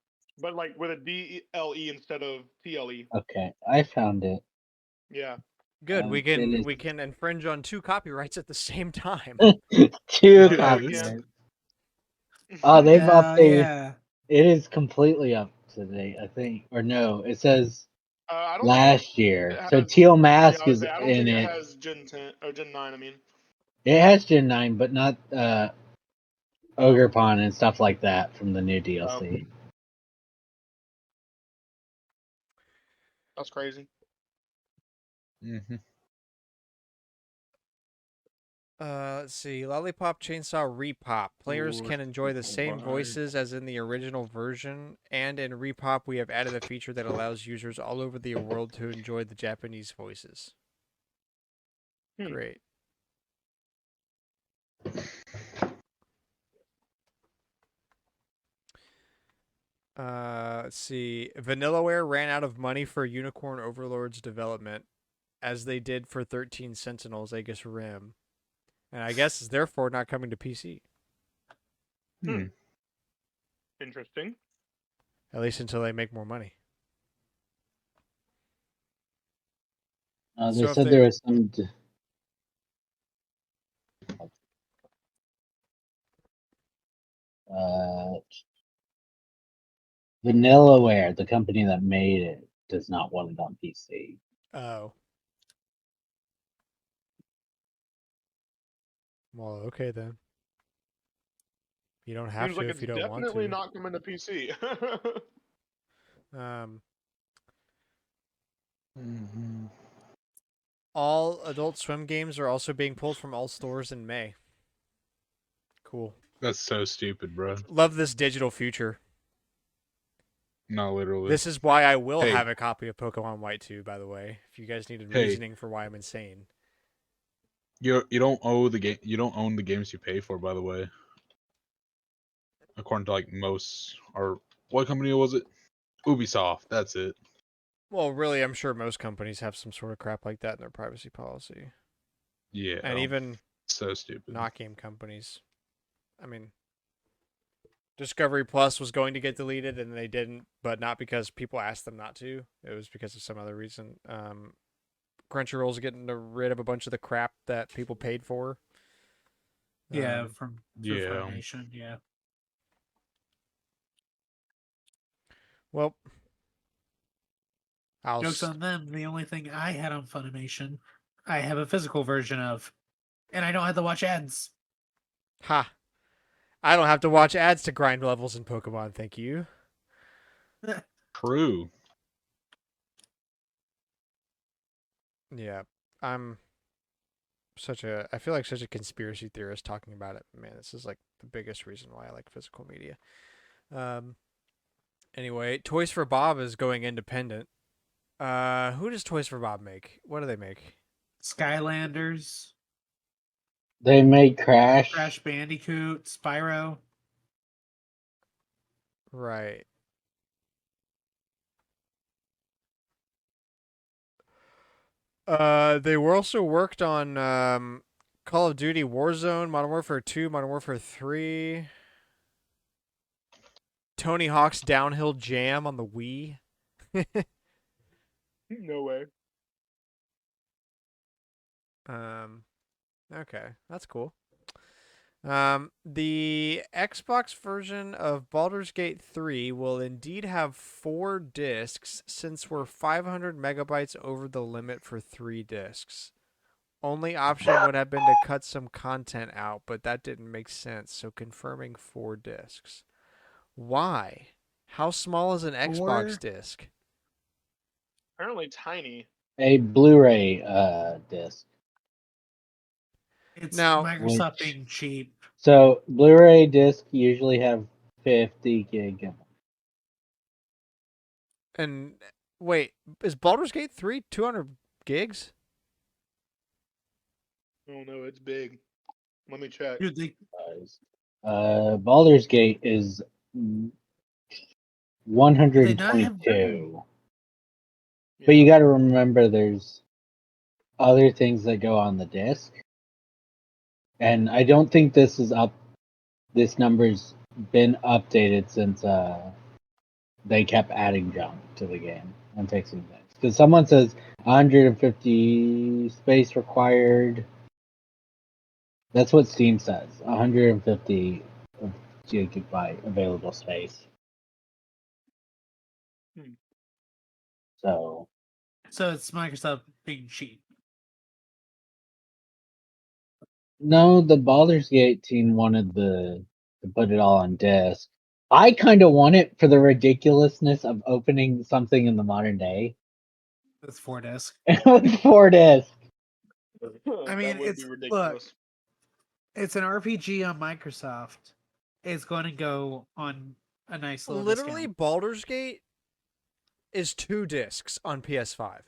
but like with a DLE instead of TLE. Okay, I found it. Yeah. Good. We can It we can infringe on 2 copyrights at the same time. is two Yeah, we copyrights. can. Oh, they've Hell updated. yeah. It is completely up to date, I think. Or no, it says I don't think last it year. So has. Teal Yeah, Mask I would is say I don't in think it it. has Gen 10 or Gen 9. I mean, It has Gen 9, but not Ogre Pond and stuff like that from the new DLC. that's crazy. hmm Let's see. Lollipop Chainsaw Repop. Players can enjoy the same voices as in the original version, and in Repop we have added a feature that allows users all over the world to enjoy the Japanese voices. Great. Let's see. Vanillaware ran out of money for Unicorn Overlord's development, as they did for 13 Sentinels Aegis Rim, and I guess is therefore not coming to PC. Interesting. At least until they make more money. They So if said they- there was some. Vanillaware, the company that made it, does not want it on PC. Oh. Well, okay then. You don't have Seems to like if it's you don't want definitely to. not coming to PC. All Adult Swim games are also being pulled from all stores in May. Cool. That's so stupid, bro. Love this digital future. Not literally. This is why I will Hey. have a copy of Pokemon White 2, by the way, if you guys needed Hey. reasoning for why I'm insane. You don't owe the game. You don't own the games you pay for, by the way. According to like most, or what company was it? Ubisoft. That's it. Well, really, I'm sure most companies have some sort of crap like that in their privacy policy. Yeah. And even so stupid. not game companies. I mean, Discovery Plus was going to get deleted and they didn't, but not because people asked them not to. It was because of some other reason. Crunchyroll's getting rid of a bunch of the crap that people paid for. Yeah, from yeah. Funimation, yeah. Well, Joke's on them. The only thing I had on Funimation, I have a physical version of, and I don't have to watch ads. Ha! I don't have to watch ads to grind levels in Pokemon, thank you. True. Yeah, I'm I feel like such a conspiracy theorist talking about it. Man, this is like the biggest reason why I like physical media. Um, anyway, Toys for Bob is going independent. Who does Toys for Bob make? What do they make? Skylanders, They made Crash. Crash Bandicoot, Spyro. Right. They were also worked on Call of Duty Warzone, Modern Warfare 2, Modern Warfare 3, Tony Hawk's Downhill Jam on the Wii. No way. Okay, that's cool. The Xbox version of Baldur's Gate 3 will indeed have 4 discs since we're 500 megabytes over the limit for 3 discs. Only option would have been to cut some content out, but that didn't make sense, so confirming 4 discs. Why? How small is an Xbox disc? Apparently tiny. A Blu-ray disc. It's Now- Microsoft Which- being cheap. So Blu-ray disc usually have 50 gig. And wait, is Baldur's Gate 3 200 gigs? Oh no, it's big. Let me check. Dude, they, Baldur's Gate is not have 122. But you got to remember there's other things that go on the disc. And I don't think this is up. This number's been updated since they kept adding junk to the game and fixing things. Because someone says 150 space required. That's what Steam says. 150 gigabyte available space. Hmm. So so it's Microsoft being cheap. no, the Baldur's Gate team wanted to put it all on disc. I kind of want it for the ridiculousness of opening something in the modern day That's 4 disc. with 4 discs. I mean, that would it's be ridiculous. It's an RPG on Microsoft. It's going to go on a nice little Literally, discount. Baldur's Gate is 2 discs on PS5.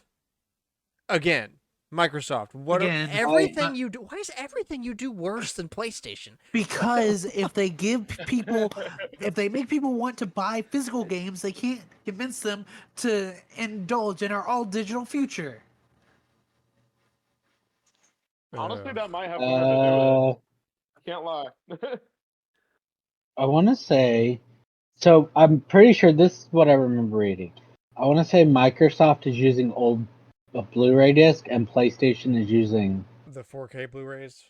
Again, Microsoft. Again, everything you do? Why is everything you do worse than PlayStation? Because if they give people, if they make people want to buy physical games, they can't convince them to indulge in our all digital future. Honestly, that might have more to do with it. I can't lie. I want to say, so I'm pretty sure this is what I remember reading. I want to say Microsoft is using a Blu-ray disc and PlayStation is using The 4K Blu-rays.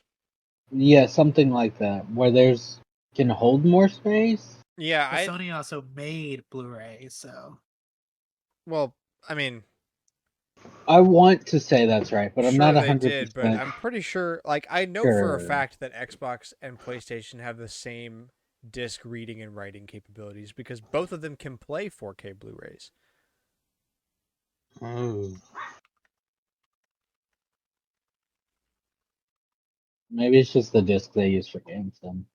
something like that, where there's can hold more space. Yeah, But Sony also made Blu-ray, so I mean, I want to say that's right, but I'm sure not they 100%. did, but I'm pretty sure. Like, I know for a Sure. fact that Xbox and PlayStation have the same disc reading and writing capabilities because both of them can play 4K Blu-rays. Oh. Maybe it's just the disc they use for games then.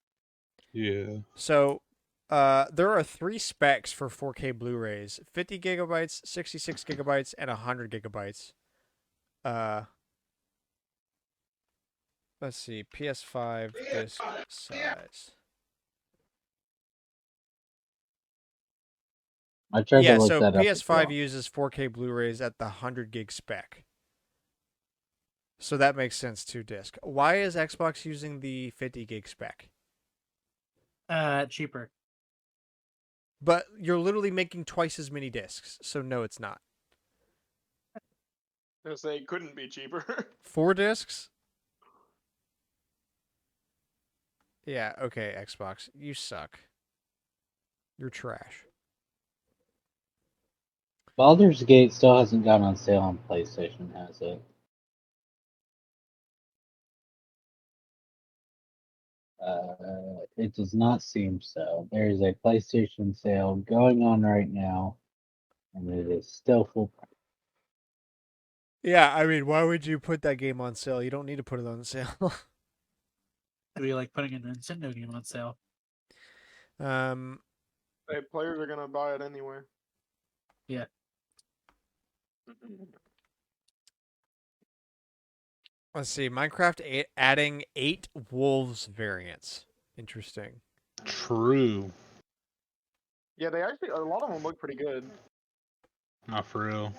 Yeah. So, there are 3 specs for 4K Blu-rays: 50 gigabytes, 66 gigabytes, and 100 gigabytes. Let's see, PS5 disc size. I tried to look so that up. as PS5 well. uses 4K Blu-rays at the 100 gig spec. So that makes sense, 2 disc. Why is Xbox using the 50 gig spec? cheaper. But you're literally making twice as many discs, so no, it's not. I say it couldn't be cheaper. 4 discs? Yeah, okay, Xbox, you suck. You're trash. Baldur's Gate still hasn't gone on sale on PlayStation, has it? It does not seem so. There is a PlayStation sale going on right now, and it is still full price. Yeah, I mean, why would you put that game on sale? You don't need to put it on sale. It'd be like putting a Nintendo game on sale. Hey, players are gonna buy it anyway. Yeah. Let's see. Minecraft adding 8 wolves variants. Interesting. True. Yeah, they actually a lot of them look pretty good. Not for real.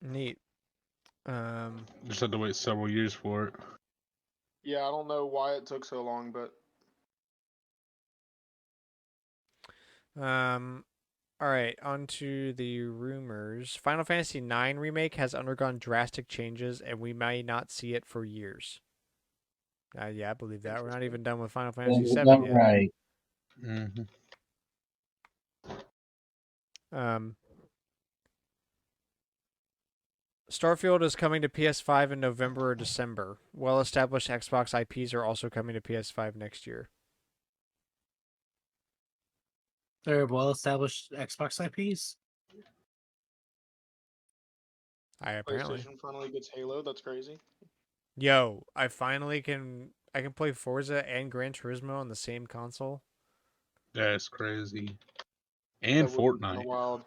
Neat. Just had to wait several years for it. Yeah, I don't know why it took so long, but All right, on to the rumors. Final Fantasy IX remake has undergone drastic changes, and we may not see it for years. Yeah, I believe that. We're not even done with Final Fantasy VII yet. Right. Mm-hmm. Starfield is coming to PS5 in November or December. Well-established Xbox IPs are also coming to PS5 next year. They're well-established Xbox IPs. Apparently. PlayStation finally gets Halo. That's crazy. Yo, I can play Forza and Gran Turismo on the same console. That's crazy. And That would be kinda Fortnite. wild.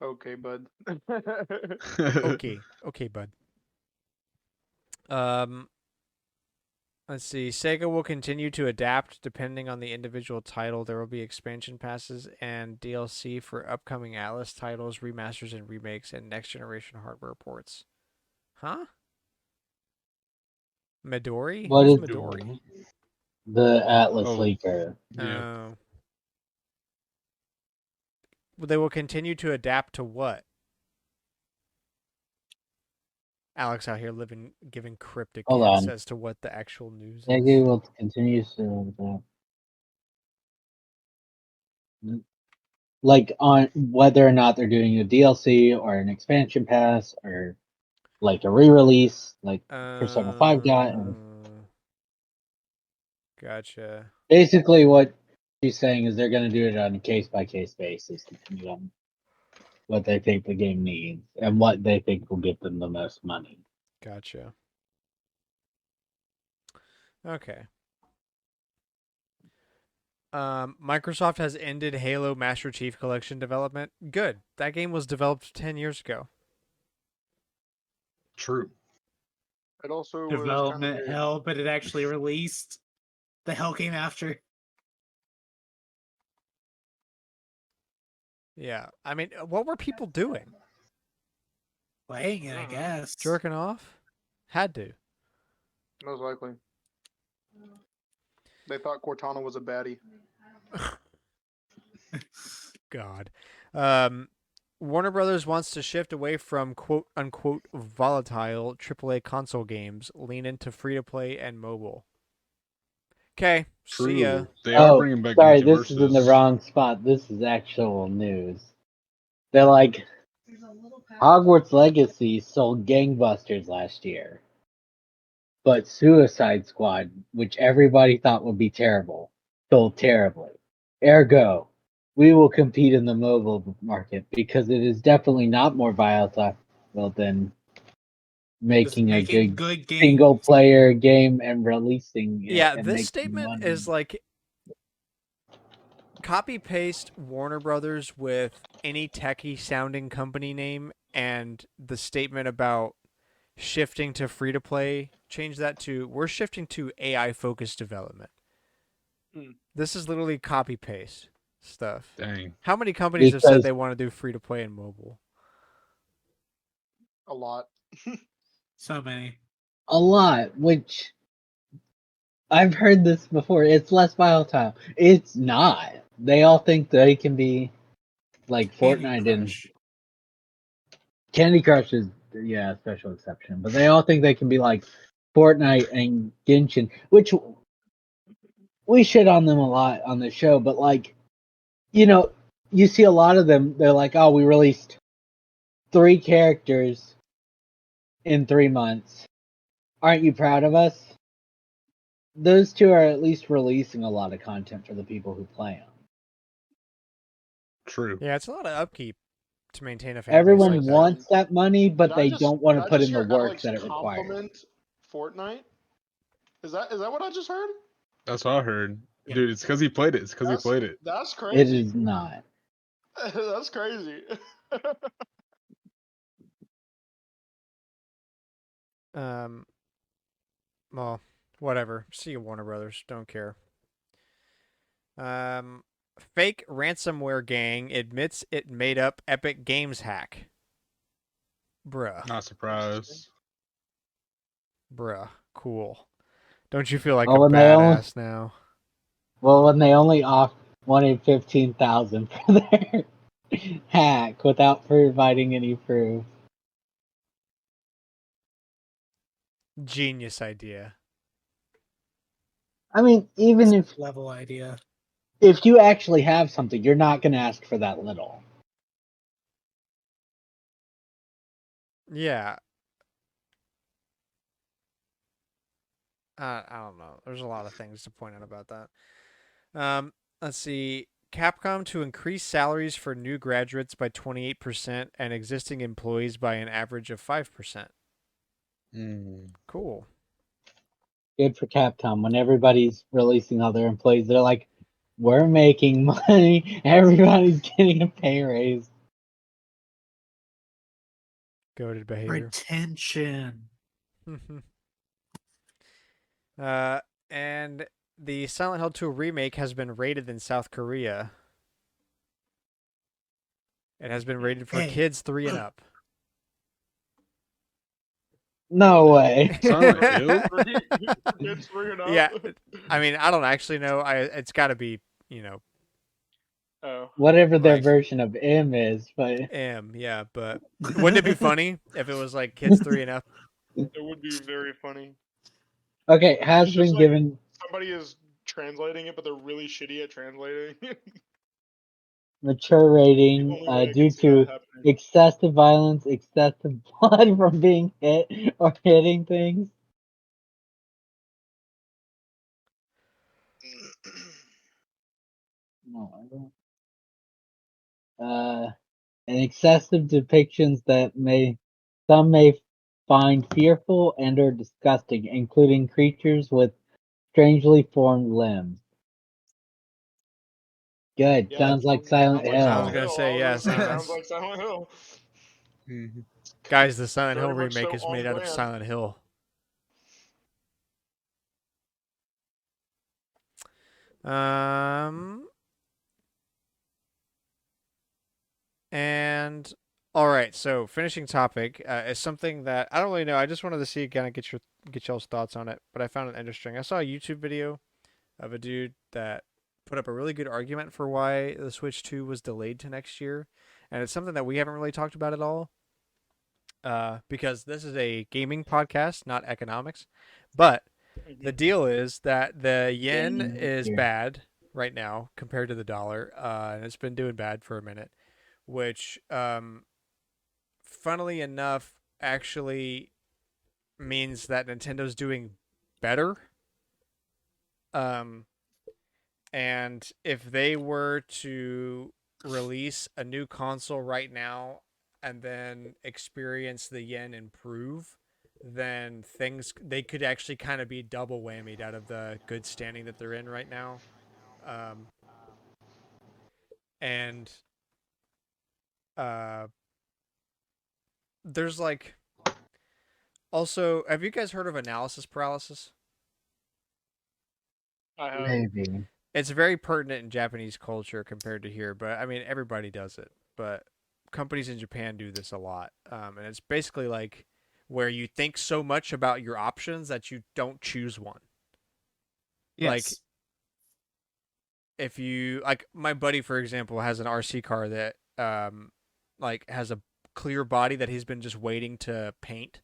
Okay, bud. Okay, bud. Let's see. Sega will continue to adapt depending on the individual title. There will be expansion passes and DLC for upcoming Atlas titles, remasters and remakes, and next generation hardware ports. Huh? Midori? What Who's is Midori? the Atlas Oh. leaker? Yeah. They will continue to adapt to what? Alex out here giving cryptic Hold hints on. as to what the actual news Sega is. will continue to like on whether or not they're doing a DLC or an expansion pass or like a re-release, like Persona 5 got. And Gotcha. basically, what she's saying is they're going to do it on a case-by-case basis, depending on what they think the game needs and what they think will get them the most money. Gotcha. Okay. Microsoft has ended Halo Master Chief Collection development. Good. That game was developed 10 years ago. True. It also was kind of Development weird. hell, but it actually released. The hell came after. Yeah. I mean, what were people doing? Playing it, I guess. Jerking off? Had to. Most likely. They thought Cortana was a baddie. God. Warner Brothers wants to shift away from quote unquote volatile AAA console games, lean into free to play and mobile. Okay, see ya. True. They are bringing back Sorry, multiverses. this is in the wrong spot. This is actual news. They're like, Hogwarts Legacy sold gangbusters last year. But Suicide Squad, which everybody thought would be terrible, sold terribly. Ergo, we will compete in the mobile market because it is definitely not more volatile than making a good game. single player game and releasing it. Yeah, and this making statement money. is like copy paste Warner Brothers with any techie sounding company name and the statement about shifting to free to play. Change that to we're shifting to AI focused development. This is literally copy paste stuff. Dang. How many companies have said they want to do free to play and mobile? A lot. So many. A lot, which I've heard this before. It's less volatile. It's not. They all think they can be like Fortnite and Candy Crush is a special exception, but they all think they can be like Fortnite and Genshin, which we shit on them a lot on the show, but like, you know, you see a lot of them. They're like, "Oh, we released 3 characters in 3 months. Aren't you proud of us?" Those two are at least releasing a lot of content for the people who play them. True. Yeah, it's a lot of upkeep to maintain a fan base Everyone like that. wants that money, but Did I they just don't want did to I put just in the hear work Alex that it requires. compliment Fortnite? Is that what I just heard? That's what I heard. Yeah. Dude, it's because he played it. It's because he played it. That's It crazy. is not. That's crazy. Well, whatever. See you, Warner Brothers. Don't care. Fake ransomware gang admits it made up Epic Games hack. Bruh. Not surprised. Bruh. Cool. Don't you feel like Well, a when they only badass now? wanted 15,000 for their hack without providing any proof. Genius idea. I mean, even if level idea. you actually have something, you're not going to ask for that little. Yeah. I don't know. There's a lot of things to point out about that. Let's see. Capcom to increase salaries for new graduates by 28% and existing employees by an average of 5%. Cool. Good for Capcom. When everybody's releasing all their employees, they're like, "We're making money. Everybody's getting a pay raise." Goated behavior. Retention. And the Silent Hill 2 remake has been rated in South Korea. It has been rated for Hey. kids 3 and up. No way. Silent Hill? Kids bringing up. Yeah, I mean, I don't actually know. It's got to be, Oh. Whatever their Like- version of M is, but yeah, but wouldn't it be funny if it was like kids 3 and up? It would be very funny. okay, has It's been just like- given Somebody is translating it, but they're really shitty at translating. mature rating The only way I due can see that to happening. excessive violence, excessive blood from being hit or hitting things. No, I don't. And excessive depictions that some may find fearful and or disgusting, including creatures with strangely formed limbs. Good. Yeah, Sounds like sounds Silent like Hill. I was gonna say, yeah, sounds like Silent Hill. Guys, the Silent Hill Very much remake so is on made out of brand. Silent Hill. And all right, so finishing topic is something that I don't really know. I just wanted to see kind of get y'all's thoughts on it, but I found it interesting. I saw a YouTube video of a dude that put up a really good argument for why the Switch 2 was delayed to next year, and it's something that we haven't really talked about at all. Because this is a gaming podcast, not economics. But the deal is that the yen Gaming is here. bad right now compared to the dollar, and it's been doing bad for a minute, which, funnily enough, actually means that Nintendo's doing better. And if they were to release a new console right now and then experience the yen improve, then they could actually kind of be double whammied out of the good standing that they're in right now. And there's like also, have you guys heard of analysis paralysis? I have. Maybe. It's very pertinent in Japanese culture compared to here, but I mean everybody does it. But companies in Japan do this a lot, and it's basically like where you think so much about your options that you don't choose one. Like, Yes. if you like, my buddy, for example, has an RC car that like has a clear body that he's been just waiting to paint,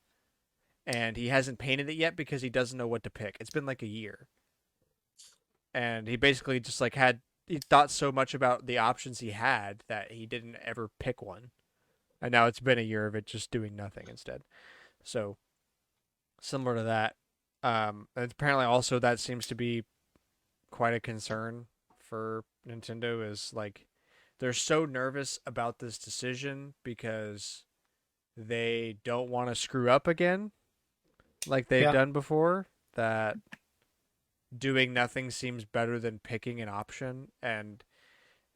and he hasn't painted it yet because he doesn't know what to pick. It's been like a year. And he basically just like thought so much about the options he had that he didn't ever pick one, and now it's been a year of it just doing nothing instead. So similar to that, and apparently also that seems to be quite a concern for Nintendo is like they're so nervous about this decision because they don't want to screw up again like they've done before, that doing nothing seems better than picking an option, and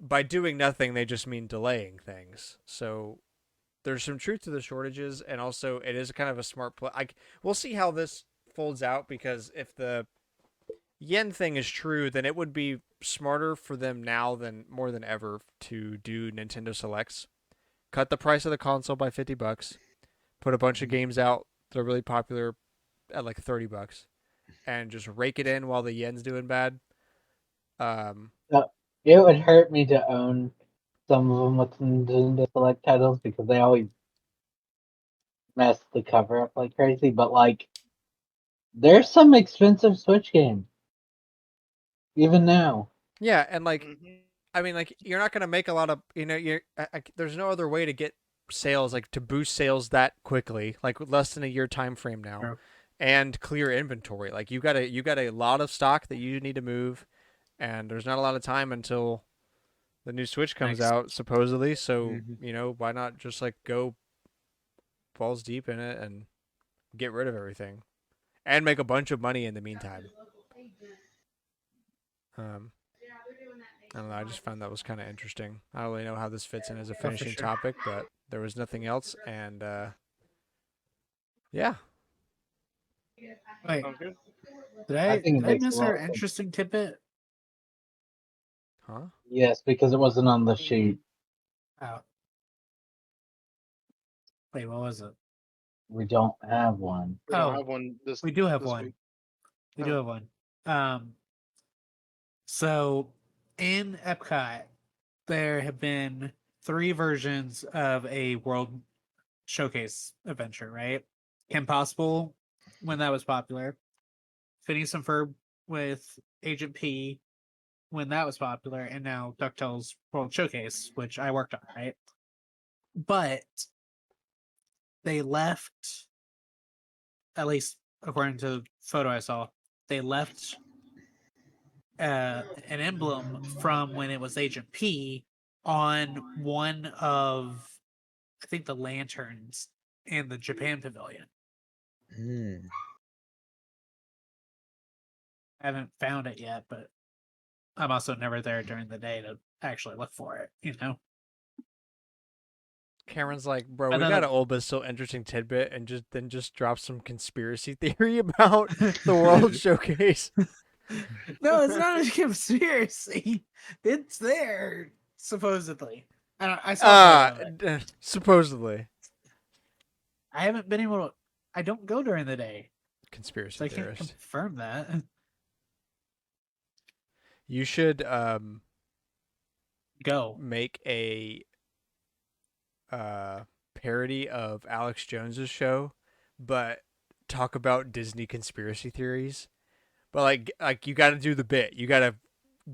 by doing nothing they just mean delaying things. So there's some truth to the shortages, and also it is kind of a smart play. We'll see how this folds out, because if the yen thing is true, then it would be smarter for them now than more than ever to do Nintendo Selects. Cut the price of the console by $50. Put a bunch of games out that are really popular at like $30, and just rake it in while the yen's doing bad. It would hurt me to own some of them with Nintendo Select titles because they always mess the cover up like crazy. But like, there's some expensive Switch games even now. Yeah, and like, Mhm. I mean, like, you're not gonna make a lot of, there's no other way to get sales, like to boost sales that quickly, like with less than a year time frame now, Sure. and clear inventory. Like you got a lot of stock that you need to move, and there's not a lot of time until the new Switch comes Next. out supposedly. So Mhm. why not just like go balls deep in it and get rid of everything, and make a bunch of money in the meantime. Um, I don't know. I just found that was kind of interesting. I don't really know how this fits in as a for finishing sure. topic, but there was nothing else, and yeah. Wait, Sounds good. did I I think it did I makes a miss lot our of sense. interesting tidbit? Huh? Yes, because it wasn't on the sheet. Oh. Wait, what was it? We don't have one. We don't Oh, have one we do have this one. week. We do Oh. have one. So in Epcot, there have been 3 versions of a World Showcase adventure, right? Kim Possible, when that was popular. Phineas and Ferb with Agent P, when that was popular, and now DuckTales World Showcase, which I worked on, right? But they left, at least according to the photo I saw, they left an emblem from when it was Agent P on one of, I think, the lanterns in the Japan Pavilion. Mm. I haven't found it yet, but I'm also never there during the day to actually look for it, you know? Cameron's like, bro, But we got an old but still interesting tidbit, and just drop some conspiracy theory about the World Showcase. No, it's not a conspiracy. It's there, supposedly. I saw a photo of it. Supposedly. I haven't been able to. I don't go during the day, Conspiracy so I can't theorist. confirm that. You should Go. make a parody of Alex Jones's show, but talk about Disney conspiracy theories. But like you got to do the bit. You got to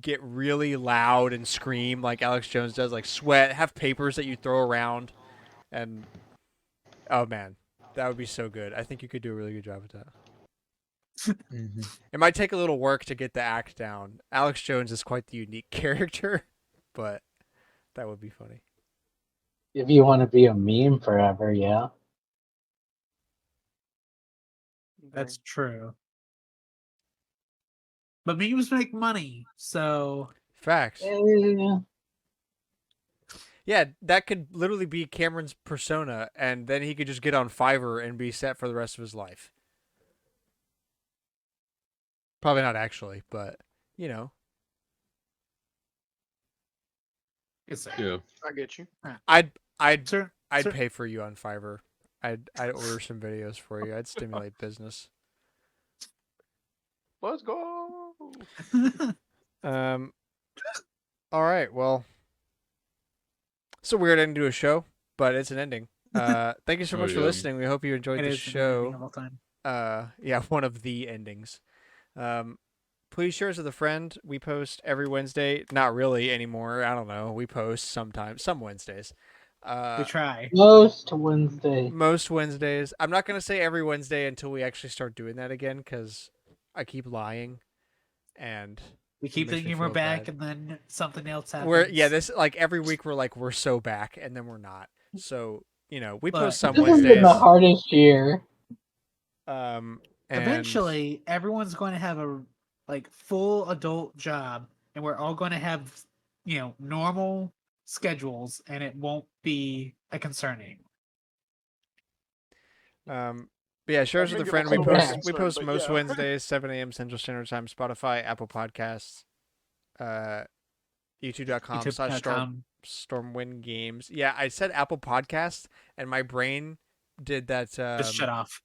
get really loud and scream like Alex Jones does, like sweat, have papers that you throw around, and oh man, that would be so good. I think you could do a really good job with that. Mhm. It might take a little work to get the act down. Alex Jones is quite the unique character, but that would be funny. If you want to be a meme forever, yeah. That's true. But memes make money, so Facts. Eh, Yeah, that could literally be Cameron's persona, and then he could just get on Fiverr and be set for the rest of his life. Probably not actually, but you know, it's there. Yeah. I get you. I'd Sir, I'd pay for you on Fiverr. I'd order some videos for you. I'd stimulate business. Let's go. Um. All right. Well, it's a weird ending to a show, but it's an ending. Thank you so Oh, much for yeah. listening. We hope you enjoyed it the is the ending show. of all time. Yeah, one of the endings. Um, please share us with a friend. We post every Wednesday. Not really anymore. I don't know. We post sometimes, some Wednesdays. We try. Most Wednesday. Most Wednesdays. I'm not gonna say every Wednesday until we actually start doing that again, because I keep lying, and We it keep makes me thinking we're feel back, bad. and then something else happens. This like every week we're like we're so back, and then we're not. So we But post some This has been the Wednesdays. hardest year. And Eventually, everyone's going to have a full adult job, and we're all going to have normal schedules, and it won't be a concern anymore. But yeah, share I us with a think friend. it'll We still be a post concern, most but yeah. Wednesdays, 7 a.m. Central Standard Time, Spotify, Apple Podcasts, YouTube.com/Storm StormwindGames. Yeah, I said Apple Podcasts, and my brain did that. Just shut off.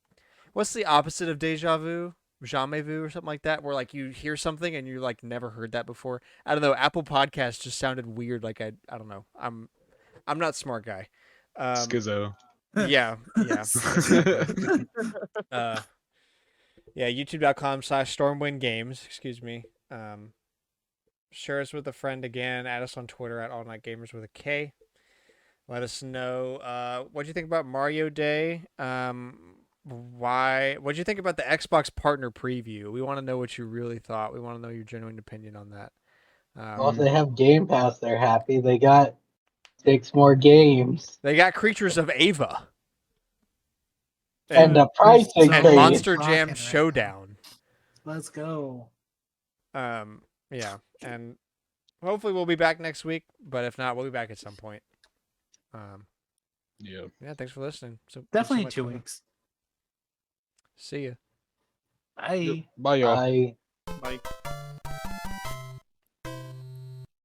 What's the opposite of deja vu? Jamais vu or something like that, where like you hear something and you like never heard that before. I don't know. Apple Podcasts just sounded weird. Like I don't know. I'm not a smart guy. Schizo. Yeah, exactly. Yeah, youtube.com/StormwindGames. Excuse me. Share us with a friend again. Add us on Twitter at AllNightGamers with a K. Let us know what do you think about Mario Day. What do you think about the Xbox partner preview? We want to know what you really thought. We want to know your genuine opinion on that. Well, if they have Game Pass, they're happy. They got 6 more games. They got Creatures of Ava. And a price So and increase. Monster rocking Jam right Showdown. Let's go. Yeah, and hopefully we'll be back next week, but if not, we'll be back at some point. Yeah. Yeah, thanks for listening. So Definitely so much 2 fun. weeks. See ya. Bye. Bye, y'all. I Like